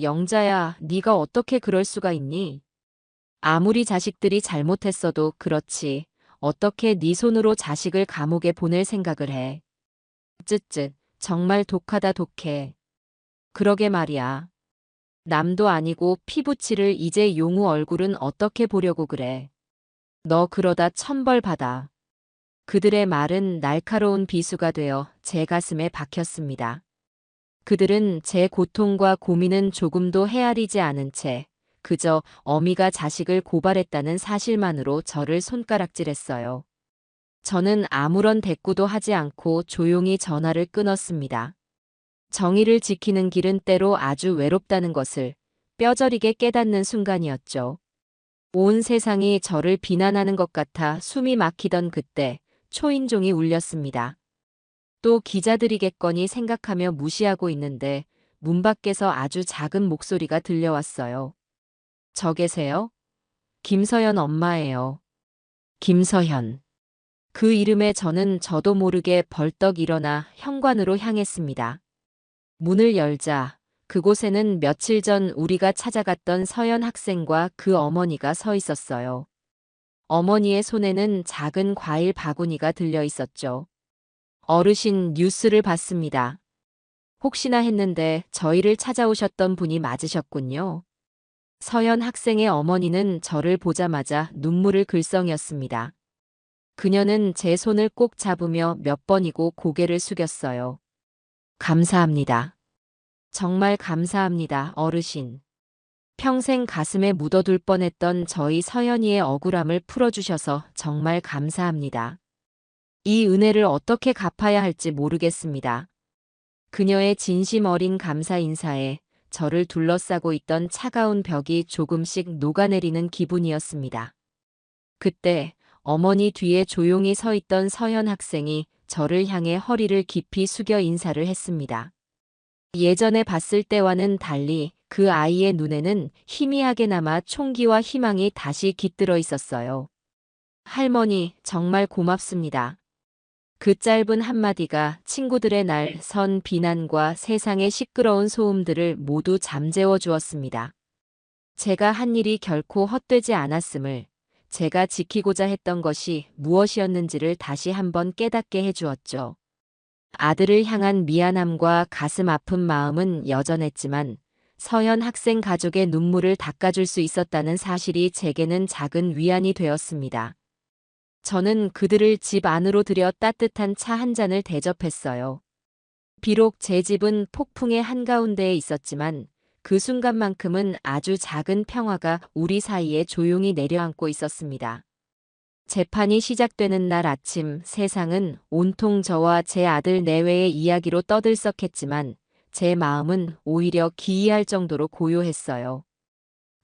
영자야, 네가 어떻게 그럴 수가 있니? 아무리 자식들이 잘못했어도 그렇지. 어떻게 네 손으로 자식을 감옥에 보낼 생각을 해. 쯧쯧, 정말 독하다 독해. 그러게 말이야. 남도 아니고 피부치를 이제 용우 얼굴은 어떻게 보려고 그래. 너 그러다 천벌 받아. 그들의 말은 날카로운 비수가 되어 제 가슴에 박혔습니다. 그들은 제 고통과 고민은 조금도 헤아리지 않은 채 그저 어미가 자식을 고발했다는 사실만으로 저를 손가락질했어요. 저는 아무런 대꾸도 하지 않고 조용히 전화를 끊었습니다. 정의를 지키는 길은 때로 아주 외롭다는 것을 뼈저리게 깨닫는 순간이었죠. 온 세상이 저를 비난하는 것 같아 숨이 막히던 그때 초인종이 울렸습니다. 또 기자들이겠거니 생각하며 무시하고 있는데 문 밖에서 아주 작은 목소리가 들려왔어요. 저 계세요? 김서연 엄마예요. 김서연. 그 이름에 저도 모르게 벌떡 일어나 현관으로 향했습니다. 문을 열자 그곳에는 며칠 전 우리가 찾아갔던 서연 학생과 그 어머니가 서 있었어요. 어머니의 손에는 작은 과일 바구니가 들려 있었죠. 어르신 뉴스를 봤습니다. 혹시나 했는데 저희를 찾아오셨던 분이 맞으셨군요. 서연 학생의 어머니는 저를 보자마자 눈물을 글썽였습니다. 그녀는 제 손을 꼭 잡으며 몇 번이고 고개를 숙였어요. 감사합니다. 정말 감사합니다, 어르신. 평생 가슴에 묻어둘 뻔했던 저희 서연이의 억울함을 풀어주셔서 정말 감사합니다. 이 은혜를 어떻게 갚아야 할지 모르겠습니다. 그녀의 진심 어린 감사 인사에 저를 둘러싸고 있던 차가운 벽이 조금씩 녹아내리는 기분이었습니다. 그때 어머니 뒤에 조용히 서 있던 서현 학생이 저를 향해 허리를 깊이 숙여 인사를 했습니다. 예전에 봤을 때와는 달리 그 아이의 눈에는 희미하게나마 총기와 희망이 다시 깃들어 있었어요. 할머니, 정말 고맙습니다. 그 짧은 한마디가 친구들의 날 선 비난과 세상의 시끄러운 소음들을 모두 잠재워 주었습니다. 제가 한 일이 결코 헛되지 않았음을, 제가 지키고자 했던 것이 무엇이었는지를 다시 한번 깨닫게 해주었죠. 아들을 향한 미안함과 가슴 아픈 마음은 여전했지만 서연 학생 가족의 눈물을 닦아줄 수 있었다는 사실이 제게는 작은 위안이 되었습니다. 저는 그들을 집 안으로 들여 따뜻한 차 한 잔을 대접했어요. 비록 제 집은 폭풍의 한가운데에 있었지만 그 순간만큼은 아주 작은 평화가 우리 사이에 조용히 내려앉고 있었습니다. 재판이 시작되는 날 아침 세상은 온통 저와 제 아들 내외의 이야기로 떠들썩했지만 제 마음은 오히려 기이할 정도로 고요했어요.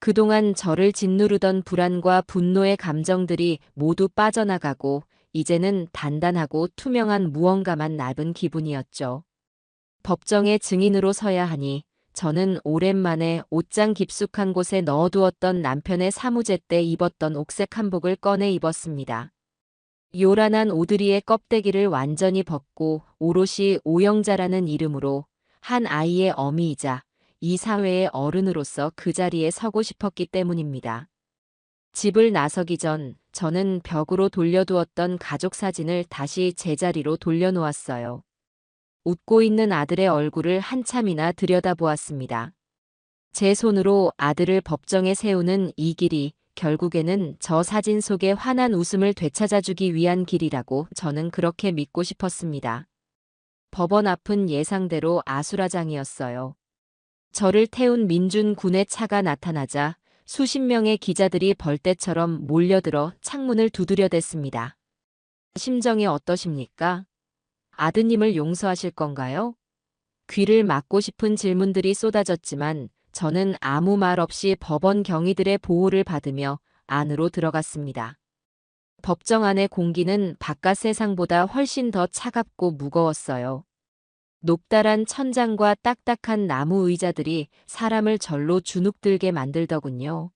그동안 저를 짓누르던 불안과 분노의 감정들이 모두 빠져나가고 이제는 단단하고 투명한 무언가만 남은 기분이었죠. 법정의 증인으로 서야 하니 저는 오랜만에 옷장 깊숙한 곳에 넣어두었던 남편의 사무제 때 입었던 옥색 한복을 꺼내 입었습니다. 요란한 오드리의 껍데기를 완전히 벗고 오롯이 오영자라는 이름으로 한 아이의 어미이자 이 사회의 어른으로서 그 자리에 서고 싶었기 때문입니다. 집을 나서기 전 저는 벽으로 돌려두었던 가족 사진을 다시 제자리로 돌려놓았어요. 웃고 있는 아들의 얼굴을 한참이나 들여다보았습니다. 제 손으로 아들을 법정에 세우는 이 길이 결국에는 저 사진 속의 환한 웃음을 되찾아주기 위한 길이라고 저는 그렇게 믿고 싶었습니다. 법원 앞은 예상대로 아수라장이었어요. 저를 태운 민준 군의 차가 나타나자 수십 명의 기자들이 벌떼처럼 몰려들어 창문을 두드려댔습니다. 심정이 어떠십니까? 아드님을 용서하실 건가요? 귀를 막고 싶은 질문들이 쏟아졌지만 저는 아무 말 없이 법원 경위들의 보호를 받으며 안으로 들어갔습니다. 법정 안의 공기는 바깥 세상보다 훨씬 더 차갑고 무거웠어요. 높다란 천장과 딱딱한 나무 의자들이 사람을 절로 주눅들게 만들더군요.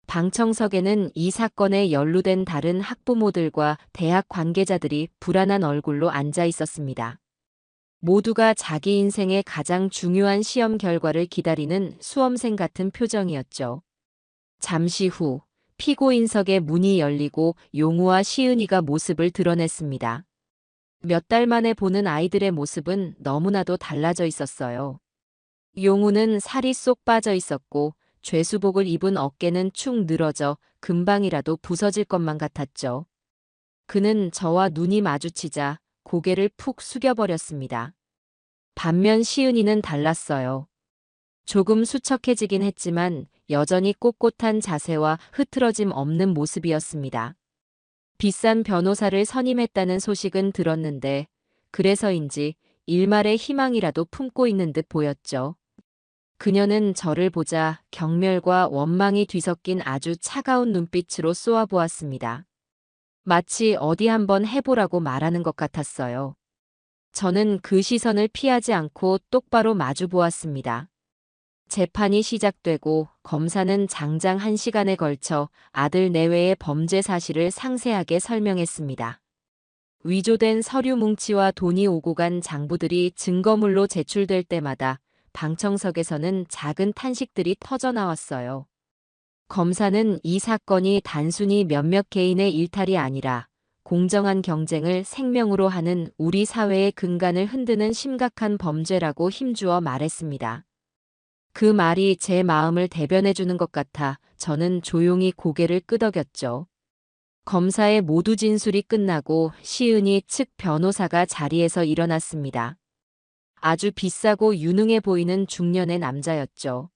방청석에는 이 사건에 연루된 다른 학부모들과 대학 관계자들이 불안한 얼굴로 앉아 있었습니다. 모두가 자기 인생의 가장 중요한 시험 결과를 기다리는 수험생 같은 표정이었죠. 잠시 후 피고인석의 문이 열리고 용우와 시은이가 모습을 드러냈습니다. 몇 달 만에 보는 아이들의 모습은 너무나도 달라져 있었어요. 용우는 살이 쏙 빠져 있었고 죄수복을 입은 어깨는 축 늘어져 금방이라도 부서질 것만 같았죠. 그는 저와 눈이 마주치자 고개를 푹 숙여버렸습니다. 반면 시은이는 달랐어요. 조금 수척해지긴 했지만 여전히 꼿꼿한 자세와 흐트러짐 없는 모습이었습니다. 비싼 변호사를 선임했다는 소식은 들었는데 그래서인지 일말의 희망이라도 품고 있는 듯 보였죠. 그녀는 저를 보자 경멸과 원망이 뒤섞인 아주 차가운 눈빛으로 쏘아보았습니다. 마치 어디 한번 해보라고 말하는 것 같았어요. 저는 그 시선을 피하지 않고 똑바로 마주 보았습니다. 재판이 시작되고 검사는 장장 1시간에 걸쳐 아들 내외의 범죄 사실을 상세하게 설명했습니다. 위조된 서류 뭉치와 돈이 오고 간 장부들이 증거물로 제출될 때마다 방청석에서는 작은 탄식들이 터져나왔어요. 검사는 이 사건이 단순히 몇몇 개인의 일탈이 아니라 공정한 경쟁을 생명으로 하는 우리 사회의 근간을 흔드는 심각한 범죄라고 힘주어 말했습니다. 그 말이 제 마음을 대변해주는 것 같아 저는 조용히 고개를 끄덕였죠. 검사의 모두 진술이 끝나고 시은이 측 변호사가 자리에서 일어났습니다. 아주 비싸고 유능해 보이는 중년의 남자였죠.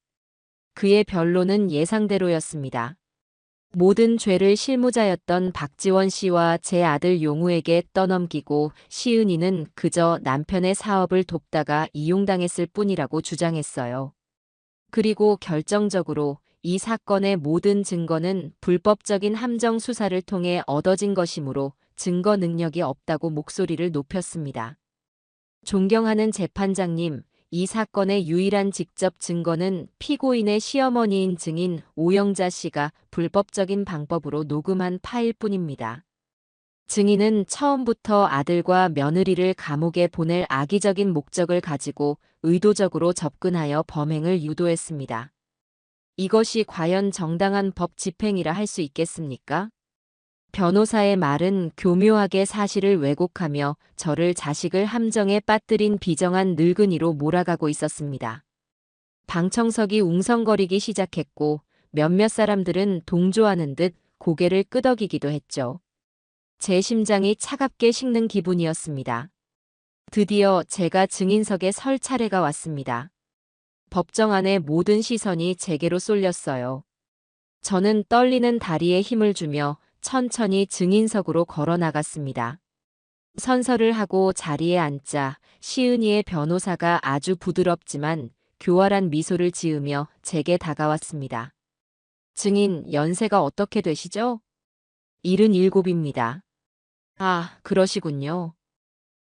그의 변론은 예상대로였습니다. 모든 죄를 실무자였던 박지원 씨와 제 아들 용우에게 떠넘기고 시은이는 그저 남편의 사업을 돕다가 이용당했을 뿐이라고 주장했어요. 그리고 결정적으로 이 사건의 모든 증거는 불법적인 함정 수사를 통해 얻어진 것이므로 증거 능력이 없다고 목소리를 높였습니다. 존경하는 재판장님, 이 사건의 유일한 직접 증거는 피고인의 시어머니인 증인 오영자 씨가 불법적인 방법으로 녹음한 파일 뿐입니다. 증인은 처음부터 아들과 며느리를 감옥에 보낼 악의적인 목적을 가지고 의도적으로 접근하여 범행을 유도했습니다. 이것이 과연 정당한 법 집행이라 할 수 있겠습니까? 변호사의 말은 교묘하게 사실을 왜곡하며 저를 자식을 함정에 빠뜨린 비정한 늙은이로 몰아가고 있었습니다. 방청석이 웅성거리기 시작했고 몇몇 사람들은 동조하는 듯 고개를 끄덕이기도 했죠. 제 심장이 차갑게 식는 기분이었습니다. 드디어 제가 증인석에 설 차례가 왔습니다. 법정 안의 모든 시선이 제게로 쏠렸어요. 저는 떨리는 다리에 힘을 주며 천천히 증인석으로 걸어 나갔습니다. 선서를 하고 자리에 앉자 시은이의 변호사가 아주 부드럽지만 교활한 미소를 지으며 제게 다가왔습니다. 증인 연세가 어떻게 되시죠? 77입니다. 아, 그러시군요.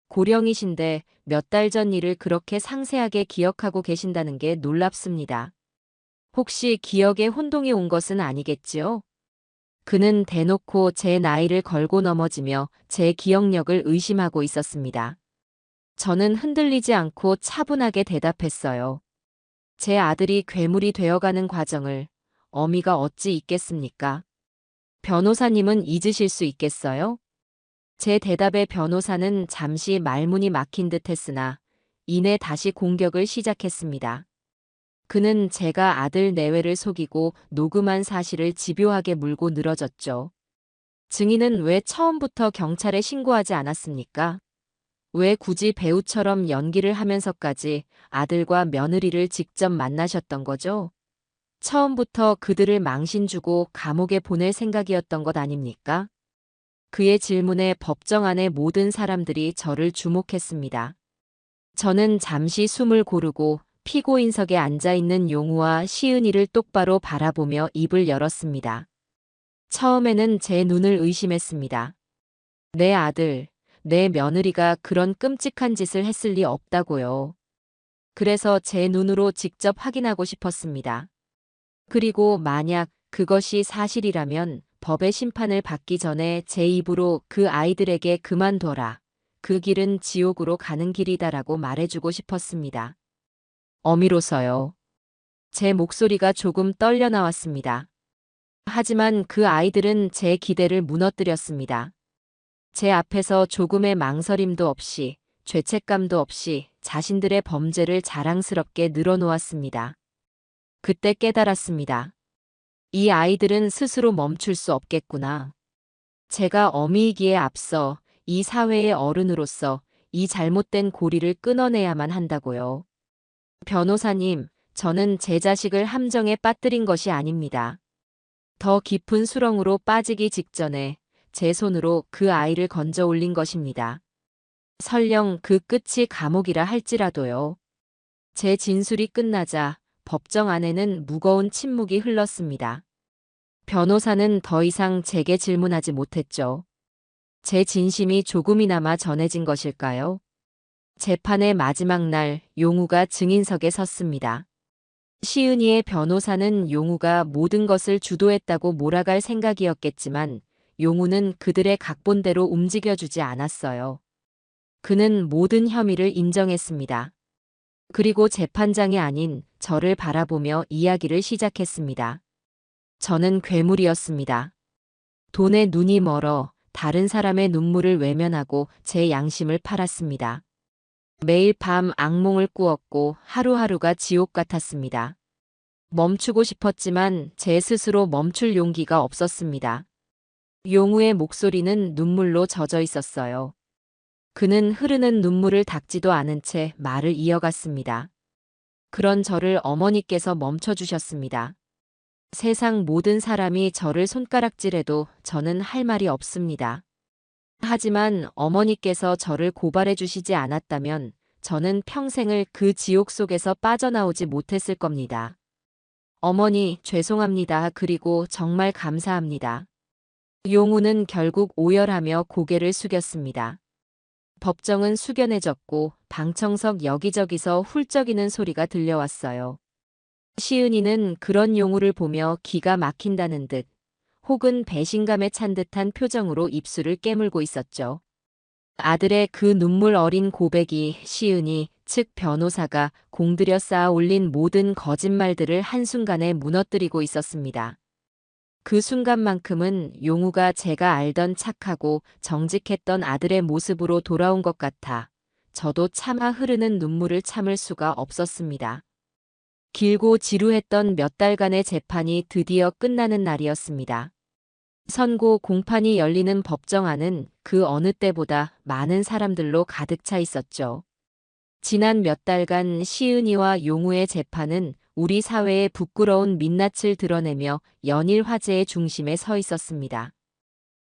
고령이신데 몇 달 전 일을 그렇게 상세하게 기억하고 계신다는 게 놀랍습니다. 혹시 기억에 혼동이 온 것은 아니겠지요? 그는 대놓고 제 나이를 걸고 넘어지며 제 기억력을 의심하고 있었습니다. 저는 흔들리지 않고 차분하게 대답했어요. 제 아들이 괴물이 되어가는 과정을 어미가 어찌 잊겠습니까? 변호사님은 잊으실 수 있겠어요? 제 대답에 변호사는 잠시 말문이 막힌 듯 했으나 이내 다시 공격을 시작했습니다. 그는 제가 아들 내외를 속이고 녹음한 사실을 집요하게 물고 늘어졌죠. 증인은 왜 처음부터 경찰에 신고하지 않았습니까? 왜 굳이 배우처럼 연기를 하면서까지 아들과 며느리를 직접 만나셨던 거죠? 처음부터 그들을 망신 주고 감옥에 보낼 생각이었던 것 아닙니까? 그의 질문에 법정 안의 모든 사람들이 저를 주목했습니다. 저는 잠시 숨을 고르고 피고인석에 앉아 있는 용우와 시은이를 똑바로 바라보며 입을 열었습니다. 처음에는 제 눈을 의심했습니다. 내 아들, 내 며느리가 그런 끔찍한 짓을 했을 리 없다고요. 그래서 제 눈으로 직접 확인하고 싶었습니다. 그리고 만약 그것이 사실이라면 법의 심판을 받기 전에 제 입으로 그 아이들에게 그만둬라. 그 길은 지옥으로 가는 길이다라고 말해주고 싶었습니다. 어미로서요. 제 목소리가 조금 떨려 나왔습니다. 하지만 그 아이들은 제 기대를 무너뜨렸습니다. 제 앞에서 조금의 망설임도 없이, 죄책감도 없이 자신들의 범죄를 자랑스럽게 늘어놓았습니다. 그때 깨달았습니다. 이 아이들은 스스로 멈출 수 없겠구나. 제가 어미이기에 앞서 이 사회의 어른으로서 이 잘못된 고리를 끊어내야만 한다고요. 변호사님, 저는 제 자식을 함정에 빠뜨린 것이 아닙니다. 더 깊은 수렁으로 빠지기 직전에 제 손으로 그 아이를 건져 올린 것입니다. 설령 그 끝이 감옥이라 할지라도요. 제 진술이 끝나자 법정 안에는 무거운 침묵이 흘렀습니다. 변호사는 더 이상 제게 질문하지 못했죠. 제 진심이 조금이나마 전해진 것일까요? 재판의 마지막 날 용우가 증인석에 섰습니다. 시은이의 변호사는 용우가 모든 것을 주도했다고 몰아갈 생각이었겠지만 용우는 그들의 각본대로 움직여주지 않았어요. 그는 모든 혐의를 인정했습니다. 그리고 재판장이 아닌 저를 바라보며 이야기를 시작했습니다. 저는 괴물이었습니다. 돈에 눈이 멀어 다른 사람의 눈물을 외면하고 제 양심을 팔았습니다. 매일 밤 악몽을 꾸었고 하루하루가 지옥 같았습니다. 멈추고 싶었지만 제 스스로 멈출 용기가 없었습니다. 용우의 목소리는 눈물로 젖어 있었어요. 그는 흐르는 눈물을 닦지도 않은 채 말을 이어갔습니다. 그런 저를 어머니께서 멈춰주셨습니다. 세상 모든 사람이 저를 손가락질해도 저는 할 말이 없습니다. 하지만 어머니께서 저를 고발해 주시지 않았다면 저는 평생을 그 지옥 속에서 빠져나오지 못했을 겁니다. 어머니, 죄송합니다. 그리고 정말 감사합니다. 용우는 결국 오열하며 고개를 숙였습니다. 법정은 숙연해졌고 방청석 여기저기서 훌쩍이는 소리가 들려왔어요. 시은이는 그런 용우를 보며 기가 막힌다는 듯 혹은 배신감에 찬 듯한 표정으로 입술을 깨물고 있었죠. 아들의 그 눈물 어린 고백이 시은이 즉 변호사가 공들여 쌓아 올린 모든 거짓말들을 한순간에 무너뜨리고 있었습니다. 그 순간만큼은 용우가 제가 알던 착하고 정직했던 아들의 모습으로 돌아온 것 같아 저도 차마 흐르는 눈물을 참을 수가 없었습니다. 길고 지루했던 몇 달간의 재판이 드디어 끝나는 날이었습니다. 선고 공판이 열리는 법정 안은 그 어느 때보다 많은 사람들로 가득 차 있었죠. 지난 몇 달간 시은이와 용우의 재판은 우리 사회의 부끄러운 민낯을 드러내며 연일 화제의 중심에 서 있었습니다.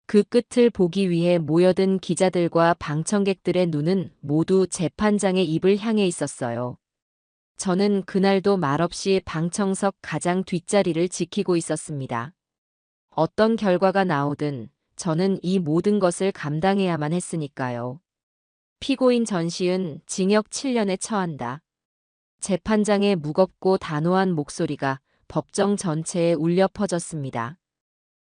그 끝을 보기 위해 모여든 기자들과 방청객들의 눈은 모두 재판장의 입을 향해 있었어요. 저는 그날도 말없이 방청석 가장 뒷자리를 지키고 있었습니다. 어떤 결과가 나오든 저는 이 모든 것을 감당해야만 했으니까요. 피고인 전시은 징역 7년에 처한다. 재판장의 무겁고 단호한 목소리가 법정 전체에 울려 퍼졌습니다.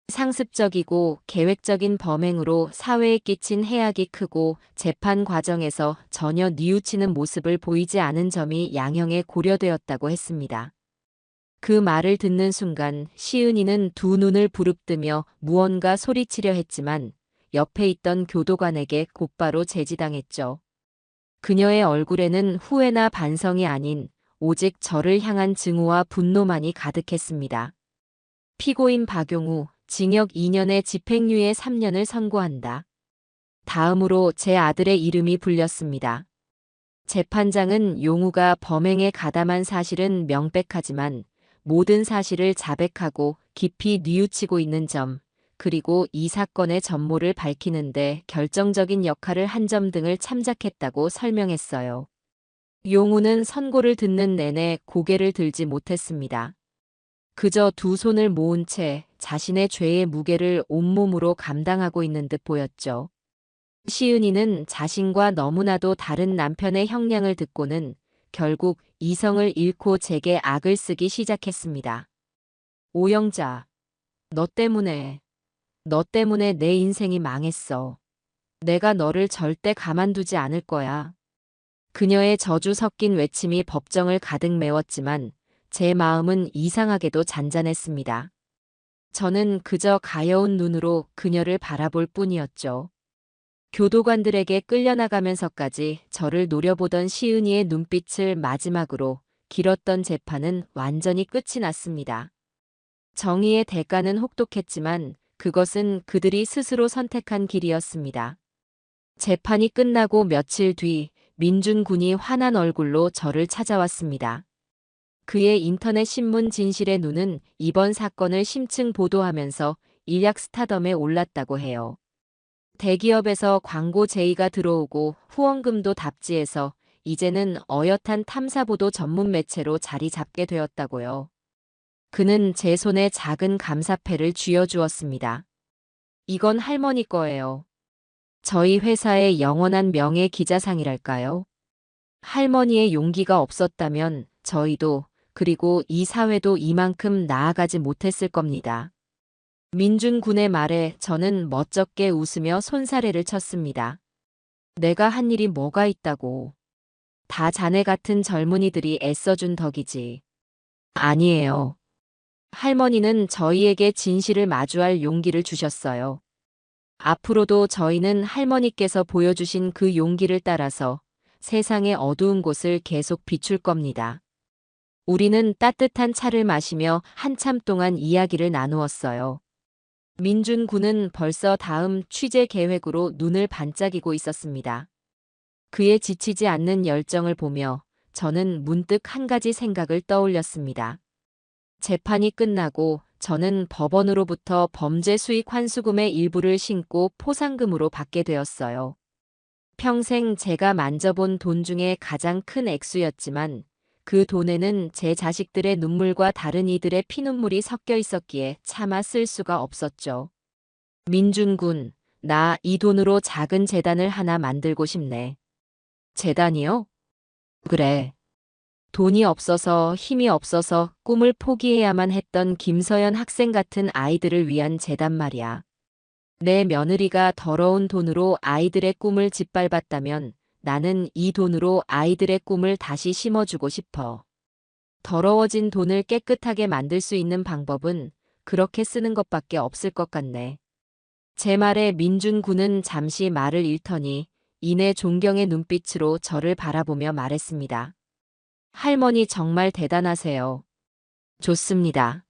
상습적이고 계획적인 범행으로 사회에 끼친 해악이 크고 재판 과정에서 전혀 뉘우치는 모습을 보이지 않은 점이 양형에 고려되었다고 했습니다. 그 말을 듣는 순간 시은이는 두 눈을 부릅뜨며 무언가 소리치려 했지만 옆에 있던 교도관에게 곧바로 제지당했죠. 그녀의 얼굴에는 후회나 반성이 아닌 오직 저를 향한 증오와 분노만이 가득했습니다. 피고인 박용우, 징역 2년에 집행유예 3년을 선고한다. 다음으로 제 아들의 이름이 불렸습니다. 재판장은 용우가 범행에 가담한 사실은 명백하지만 모든 사실을 자백하고 깊이 뉘우치고 있는 점, 그리고 이 사건의 전모를 밝히는데 결정적인 역할을 한 점 등을 참작했다고 설명했어요. 용우는 선고를 듣는 내내 고개를 들지 못했습니다. 그저 두 손을 모은 채 자신의 죄의 무게를 온몸으로 감당하고 있는 듯 보였죠. 시은이는 자신과 너무나도 다른 남편의 형량을 듣고는 결국 이성을 잃고 제게 악을 쓰기 시작했습니다. 오영자, 너 때문에 내 인생이 망했어. 내가 너를 절대 가만두지 않을 거야. 그녀의 저주 섞인 외침이 법정을 가득 메웠지만 제 마음은 이상하게도 잔잔했습니다. 저는 그저 가여운 눈으로 그녀를 바라볼 뿐이었죠. 교도관들에게 끌려나가면서까지 저를 노려보던 시은이의 눈빛을 마지막으로 길었던 재판은 완전히 끝이 났습니다. 정의의 대가는 혹독했지만 그것은 그들이 스스로 선택한 길이었습니다. 재판이 끝나고 며칠 뒤 민준 군이 환한 얼굴로 저를 찾아왔습니다. 그의 인터넷 신문 진실의 눈은 이번 사건을 심층 보도하면서 일약 스타덤에 올랐다고 해요. 대기업에서 광고 제의가 들어오고 후원금도 답지해서 이제는 어엿한 탐사보도 전문 매체로 자리 잡게 되었다고요. 그는 제 손에 작은 감사패를 쥐어주었습니다. 이건 할머니 거예요. 저희 회사의 영원한 명예 기자상이랄까요? 할머니의 용기가 없었다면 저희도 그리고 이 사회도 이만큼 나아가지 못했을 겁니다. 민준 군의 말에 저는 멋쩍게 웃으며 손사래를 쳤습니다. 내가 한 일이 뭐가 있다고. 다 자네 같은 젊은이들이 애써준 덕이지. 아니에요. 할머니는 저희에게 진실을 마주할 용기를 주셨어요. 앞으로도 저희는 할머니께서 보여주신 그 용기를 따라서 세상의 어두운 곳을 계속 비출 겁니다. 우리는 따뜻한 차를 마시며 한참 동안 이야기를 나누었어요. 민준 군은 벌써 다음 취재 계획으로 눈을 반짝이고 있었습니다. 그의 지치지 않는 열정을 보며 저는 문득 한 가지 생각을 떠올렸습니다. 재판이 끝나고 저는 법원으로부터 범죄 수익 환수금의 일부를 신고 포상금으로 받게 되었어요. 평생 제가 만져본 돈 중에 가장 큰 액수였지만 그 돈에는 제 자식들의 눈물과 다른 이들의 피눈물이 섞여 있었기에 차마 쓸 수가 없었죠. 민준 군, 나 이 돈으로 작은 재단을 하나 만들고 싶네. 재단이요? 그래. 돈이 없어서 힘이 없어서 꿈을 포기해야만 했던 김서연 학생 같은 아이들을 위한 재단 말이야. 내 며느리가 더러운 돈으로 아이들의 꿈을 짓밟았다면 나는 이 돈으로 아이들의 꿈을 다시 심어주고 싶어. 더러워진 돈을 깨끗하게 만들 수 있는 방법은 그렇게 쓰는 것밖에 없을 것 같네. 제 말에 민준 군은 잠시 말을 잃더니 이내 존경의 눈빛으로 저를 바라보며 말했습니다. 할머니 정말 대단하세요. 좋습니다.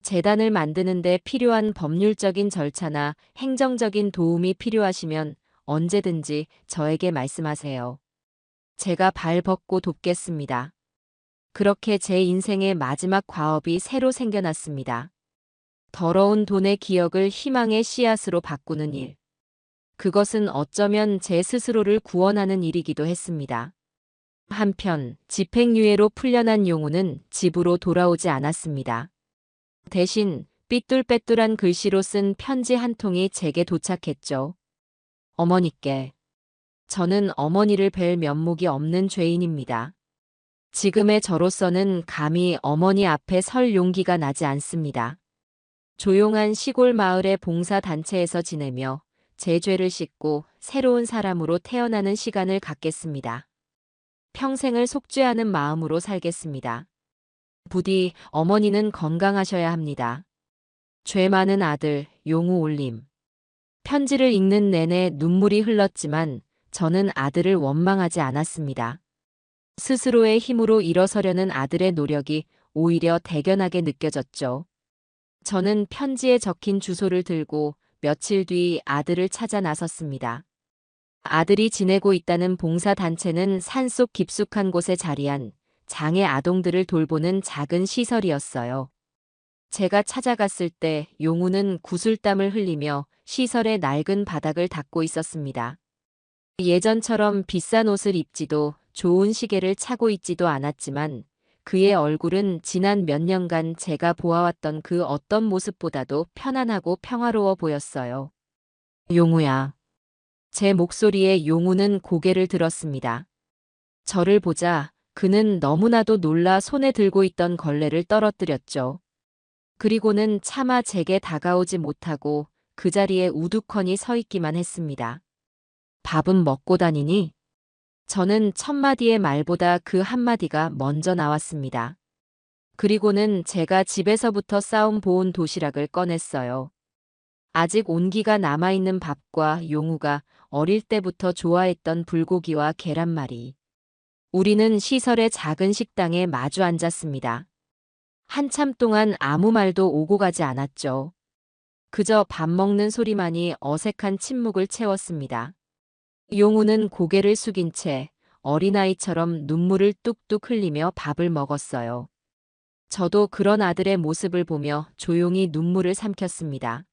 재단을 만드는데 필요한 법률적인 절차나 행정적인 도움이 필요하시면 언제든지 저에게 말씀하세요. 제가 발 벗고 돕겠습니다. 그렇게 제 인생의 마지막 과업이 새로 생겨났습니다. 더러운 돈의 기억을 희망의 씨앗으로 바꾸는 일. 그것은 어쩌면 제 스스로를 구원하는 일이기도 했습니다. 한편 집행유예로 풀려난 용우는 집으로 돌아오지 않았습니다. 대신 삐뚤빼뚤한 글씨로 쓴 편지 한 통이 제게 도착했죠. 어머니께. 저는 어머니를 뵐 면목이 없는 죄인입니다. 지금의 저로서는 감히 어머니 앞에 설 용기가 나지 않습니다. 조용한 시골 마을의 봉사단체에서 지내며 제 죄를 씻고 새로운 사람으로 태어나는 시간을 갖겠습니다. 평생을 속죄하는 마음으로 살겠습니다. 부디 어머니는 건강하셔야 합니다. 죄 많은 아들 용우 올림. 편지를 읽는 내내 눈물이 흘렀지만 저는 아들을 원망하지 않았습니다. 스스로의 힘으로 일어서려는 아들의 노력이 오히려 대견하게 느껴졌죠. 저는 편지에 적힌 주소를 들고 며칠 뒤 아들을 찾아 나섰습니다. 아들이 지내고 있다는 봉사단체는 산속 깊숙한 곳에 자리한 장애 아동들을 돌보는 작은 시설이었어요. 제가 찾아갔을 때 용우는 구슬땀을 흘리며 시설의 낡은 바닥을 닦고 있었습니다. 예전처럼 비싼 옷을 입지도 좋은 시계를 차고 있지도 않았지만 그의 얼굴은 지난 몇 년간 제가 보아왔던 그 어떤 모습보다도 편안하고 평화로워 보였어요. 용우야. 제 목소리에 용우는 고개를 들었습니다. 저를 보자 그는 너무나도 놀라 손에 들고 있던 걸레를 떨어뜨렸죠. 그리고는 차마 제게 다가오지 못하고 그 자리에 우두커니 서 있기만 했습니다. 밥은 먹고 다니니? 저는 첫마디의 말보다 그 한마디가 먼저 나왔습니다. 그리고는 제가 집에서부터 싸움 보온 도시락을 꺼냈어요. 아직 온기가 남아있는 밥과 용우가 어릴 때부터 좋아했던 불고기와 계란말이. 우리는 시설의 작은 식당에 마주 앉았습니다. 한참 동안 아무 말도 오고 가지 않았죠. 그저 밥 먹는 소리만이 어색한 침묵을 채웠습니다. 용우는 고개를 숙인 채 어린아이처럼 눈물을 뚝뚝 흘리며 밥을 먹었어요. 저도 그런 아들의 모습을 보며 조용히 눈물을 삼켰습니다.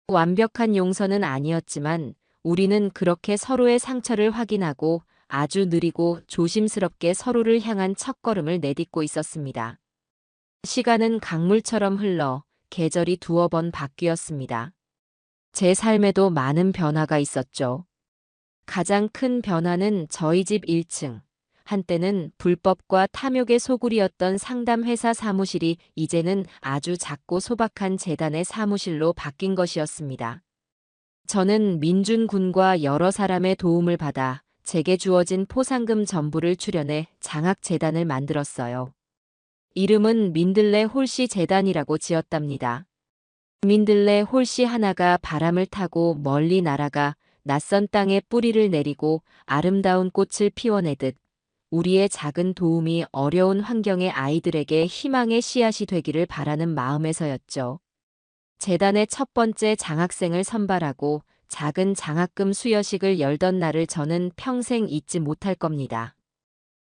완벽한 용서는 아니었지만 우리는 그렇게 서로의 상처를 확인하고 아주 느리고 조심스럽게 서로를 향한 첫걸음을 내딛고 있었습니다. 시간은 강물처럼 흘러 계절이 두어 번 바뀌었습니다. 제 삶에도 많은 변화가 있었죠. 가장 큰 변화는 저희 집 1층. 한때는 불법과 탐욕의 소굴이었던 상담회사 사무실이 이제는 아주 작고 소박한 재단의 사무실로 바뀐 것이었습니다. 저는 민준 군과 여러 사람의 도움을 받아 제게 주어진 포상금 전부를 출연해 장학재단을 만들었어요. 이름은 민들레 홀씨 재단이라고 지었답니다. 민들레 홀씨 하나가 바람을 타고 멀리 날아가 낯선 땅에 뿌리를 내리고 아름다운 꽃을 피워내듯 우리의 작은 도움이 어려운 환경의 아이들에게 희망의 씨앗이 되기를 바라는 마음에서였죠. 재단의 첫 번째 장학생을 선발하고 작은 장학금 수여식을 열던 날을 저는 평생 잊지 못할 겁니다.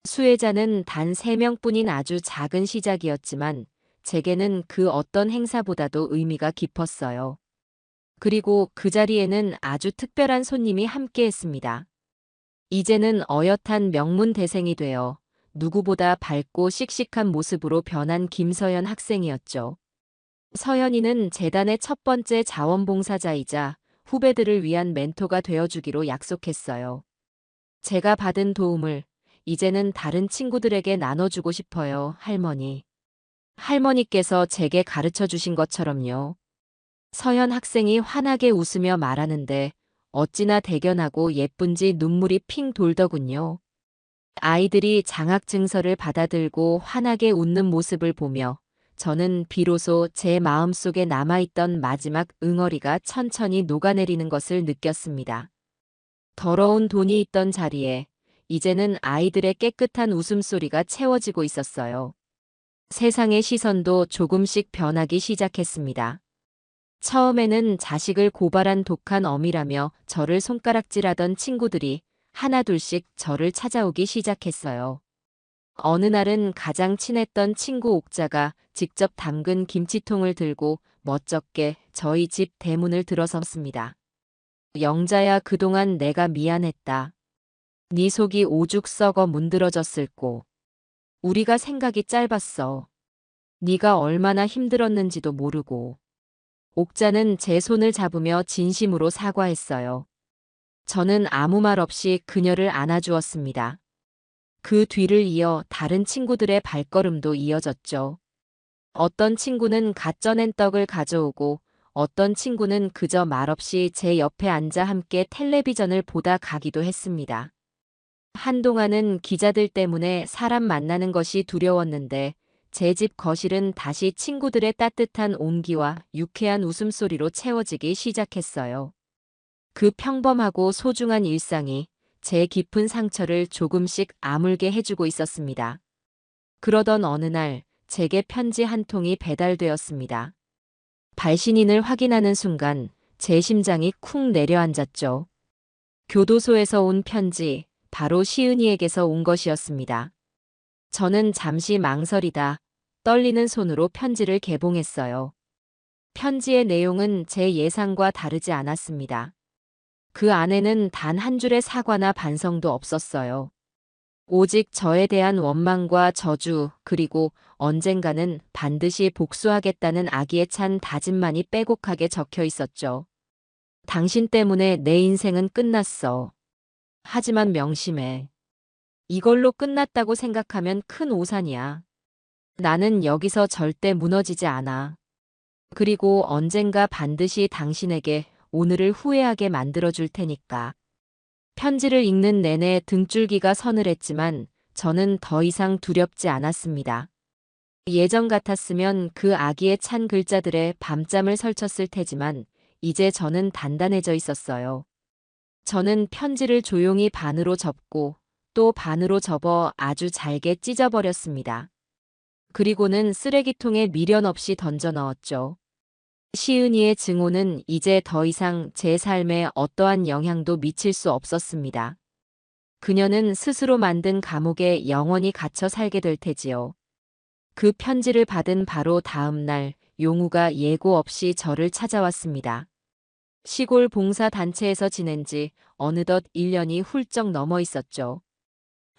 수혜자는 단 3명뿐인 아주 작은 시작이었지만 제게는 그 어떤 행사보다도 의미가 깊었어요. 그리고 그 자리에는 아주 특별한 손님이 함께했습니다. 이제는 어엿한 명문대생이 되어 누구보다 밝고 씩씩한 모습으로 변한 김서연 학생이었죠. 서연이는 재단의 첫 번째 자원봉사자이자 후배들을 위한 멘토가 되어주기로 약속했어요. 제가 받은 도움을 이제는 다른 친구들에게 나눠주고 싶어요, 할머니. 할머니께서 제게 가르쳐 주신 것처럼요. 서연 학생이 환하게 웃으며 말하는데 어찌나 대견하고 예쁜지 눈물이 핑 돌더군요. 아이들이 장학 증서를 받아들고 환하게 웃는 모습을 보며 저는 비로소 제 마음속에 남아있던 마지막 응어리가 천천히 녹아내리는 것을 느꼈습니다. 더러운 돈이 있던 자리에 이제는 아이들의 깨끗한 웃음소리가 채워지고 있었어요. 세상의 시선도 조금씩 변하기 시작했습니다. 처음에는 자식을 고발한 독한 어미라며 저를 손가락질하던 친구들이 하나둘씩 저를 찾아오기 시작했어요. 어느 날은 가장 친했던 친구 옥자가 직접 담근 김치통을 들고 멋쩍게 저희 집 대문을 들어섰습니다. 영자야, 그동안 내가 미안했다. 네 속이 오죽 썩어 문드러졌을꼬. 우리가 생각이 짧았어. 네가 얼마나 힘들었는지도 모르고. 옥자는 제 손을 잡으며 진심으로 사과했어요. 저는 아무 말 없이 그녀를 안아주었습니다. 그 뒤를 이어 다른 친구들의 발걸음도 이어졌죠. 어떤 친구는 갓 쪄낸 떡을 가져오고 어떤 친구는 그저 말없이 제 옆에 앉아 함께 텔레비전을 보다 가기도 했습니다. 한동안은 기자들 때문에 사람 만나는 것이 두려웠는데 제 집 거실은 다시 친구들의 따뜻한 온기와 유쾌한 웃음소리로 채워지기 시작했어요. 그 평범하고 소중한 일상이 제 깊은 상처를 조금씩 아물게 해주고 있었습니다. 그러던 어느 날 제게 편지 한 통이 배달되었습니다. 발신인을 확인하는 순간 제 심장이 쿵 내려앉았죠. 교도소에서 온 편지, 바로 시은이에게서 온 것이었습니다. 저는 잠시 망설이다 떨리는 손으로 편지를 개봉했어요. 편지의 내용은 제 예상과 다르지 않았습니다. 그 안에는 단 한 줄의 사과나 반성도 없었어요. 오직 저에 대한 원망과 저주, 그리고 언젠가는 반드시 복수하겠다는 악의에 찬 다짐만이 빼곡하게 적혀 있었죠. 당신 때문에 내 인생은 끝났어. 하지만 명심해. 이걸로 끝났다고 생각하면 큰 오산이야. 나는 여기서 절대 무너지지 않아. 그리고 언젠가 반드시 당신에게 오늘을 후회하게 만들어줄 테니까. 편지를 읽는 내내 등줄기가 서늘했지만 저는 더 이상 두렵지 않았습니다. 예전 같았으면 그 악의에 찬 글자들에 밤잠을 설쳤을 테지만 이제 저는 단단해져 있었어요. 저는 편지를 조용히 반으로 접고 또 반으로 접어 아주 잘게 찢어버렸습니다. 그리고는 쓰레기통에 미련 없이 던져 넣었죠. 시은이의 증오는 이제 더 이상 제 삶에 어떠한 영향도 미칠 수 없었습니다. 그녀는 스스로 만든 감옥에 영원히 갇혀 살게 될 테지요. 그 편지를 받은 바로 다음 날 용우가 예고 없이 저를 찾아왔습니다. 시골 봉사단체에서 지낸 지 어느덧 1년이 훌쩍 넘어 있었죠.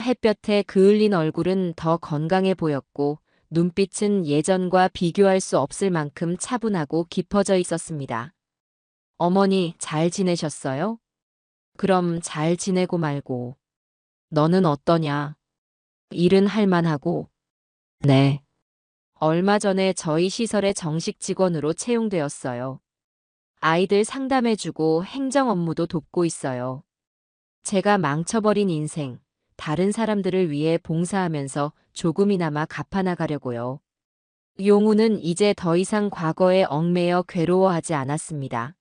햇볕에 그을린 얼굴은 더 건강해 보였고 눈빛은 예전과 비교할 수 없을 만큼 차분하고 깊어져 있었습니다. 어머니, 잘 지내셨어요? 그럼 잘 지내고 말고. 너는 어떠냐? 일은 할만하고. 네. 얼마 전에 저희 시설에 정식 직원으로 채용되었어요. 아이들 상담해주고 행정 업무도 돕고 있어요. 제가 망쳐버린 인생, 다른 사람들을 위해 봉사하면서 조금이나마 갚아나가려고요. 용우는 이제 더 이상 과거에 얽매여 괴로워하지 않았습니다.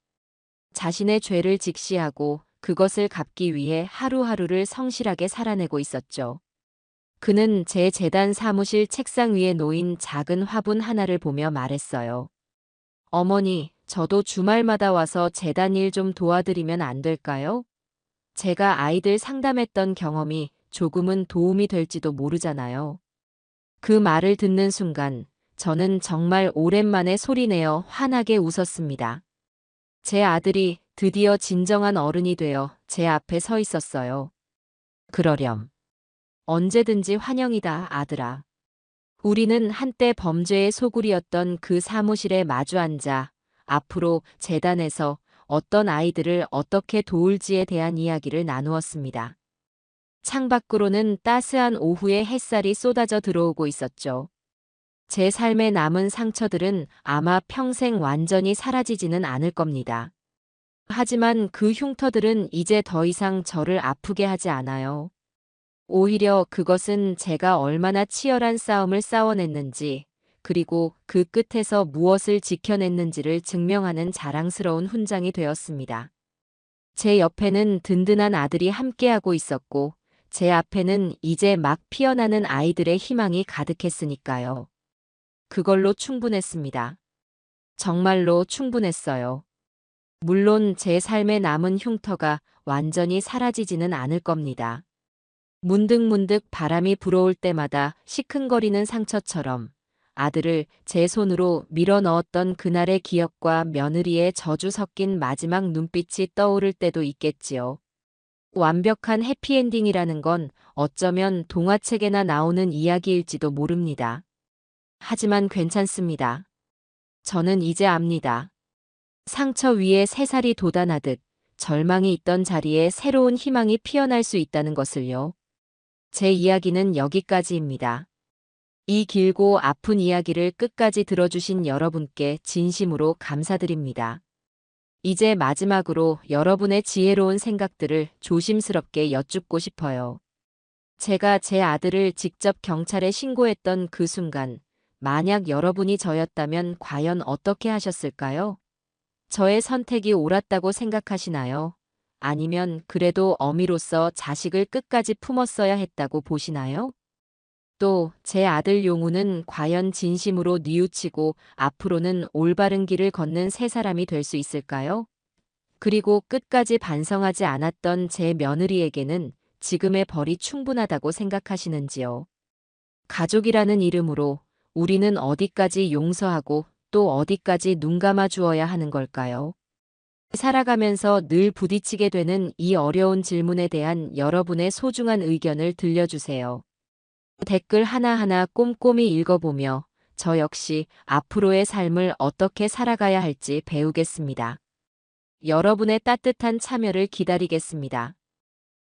자신의 죄를 직시하고 그것을 갚기 위해 하루하루를 성실하게 살아내고 있었죠. 그는 제 재단 사무실 책상 위에 놓인 작은 화분 하나를 보며 말했어요. 어머니, 저도 주말마다 와서 재단 일 좀 도와드리면 안 될까요? 제가 아이들 상담했던 경험이 조금은 도움이 될지도 모르잖아요. 그 말을 듣는 순간 저는 정말 오랜만에 소리내어 환하게 웃었습니다. 제 아들이 드디어 진정한 어른이 되어 제 앞에 서 있었어요. 그러렴. 언제든지 환영이다, 아들아. 우리는 한때 범죄의 소굴이었던 그 사무실에 마주 앉아 앞으로 재단에서 어떤 아이들을 어떻게 도울지에 대한 이야기를 나누었습니다. 창밖으로는 따스한 오후의 햇살이 쏟아져 들어오고 있었죠. 제 삶에 남은 상처들은 아마 평생 완전히 사라지지는 않을 겁니다. 하지만 그 흉터들은 이제 더 이상 저를 아프게 하지 않아요. 오히려 그것은 제가 얼마나 치열한 싸움을 싸워냈는지, 그리고 그 끝에서 무엇을 지켜냈는지를 증명하는 자랑스러운 훈장이 되었습니다. 제 옆에는 든든한 아들이 함께하고 있었고, 제 앞에는 이제 막 피어나는 아이들의 희망이 가득했으니까요. 그걸로 충분했습니다. 정말로 충분했어요. 물론 제 삶에 남은 흉터가 완전히 사라지지는 않을 겁니다. 문득문득 바람이 불어올 때마다 시큰거리는 상처처럼 아들을 제 손으로 밀어 넣었던 그날의 기억과 며느리의 저주 섞인 마지막 눈빛이 떠오를 때도 있겠지요. 완벽한 해피엔딩이라는 건 어쩌면 동화책에나 나오는 이야기일지도 모릅니다. 하지만 괜찮습니다. 저는 이제 압니다. 상처 위에 새살이 돋아나듯 절망이 있던 자리에 새로운 희망이 피어날 수 있다는 것을요. 제 이야기는 여기까지입니다. 이 길고 아픈 이야기를 끝까지 들어주신 여러분께 진심으로 감사드립니다. 이제 마지막으로 여러분의 지혜로운 생각들을 조심스럽게 여쭙고 싶어요. 제가 제 아들을 직접 경찰에 신고했던 그 순간, 만약 여러분이 저였다면 과연 어떻게 하셨을까요? 저의 선택이 옳았다고 생각하시나요? 아니면 그래도 어미로서 자식을 끝까지 품었어야 했다고 보시나요? 또 제 아들 용우는 과연 진심으로 뉘우치고 앞으로는 올바른 길을 걷는 새 사람이 될 수 있을까요? 그리고 끝까지 반성하지 않았던 제 며느리에게는 지금의 벌이 충분하다고 생각하시는지요? 가족이라는 이름으로 우리는 어디까지 용서하고 또 어디까지 눈 감아 주어야 하는 걸까요? 살아가면서 늘 부딪히게 되는 이 어려운 질문에 대한 여러분의 소중한 의견을 들려주세요. 댓글 하나하나 꼼꼼히 읽어보며 저 역시 앞으로의 삶을 어떻게 살아가야 할지 배우겠습니다. 여러분의 따뜻한 참여를 기다리겠습니다.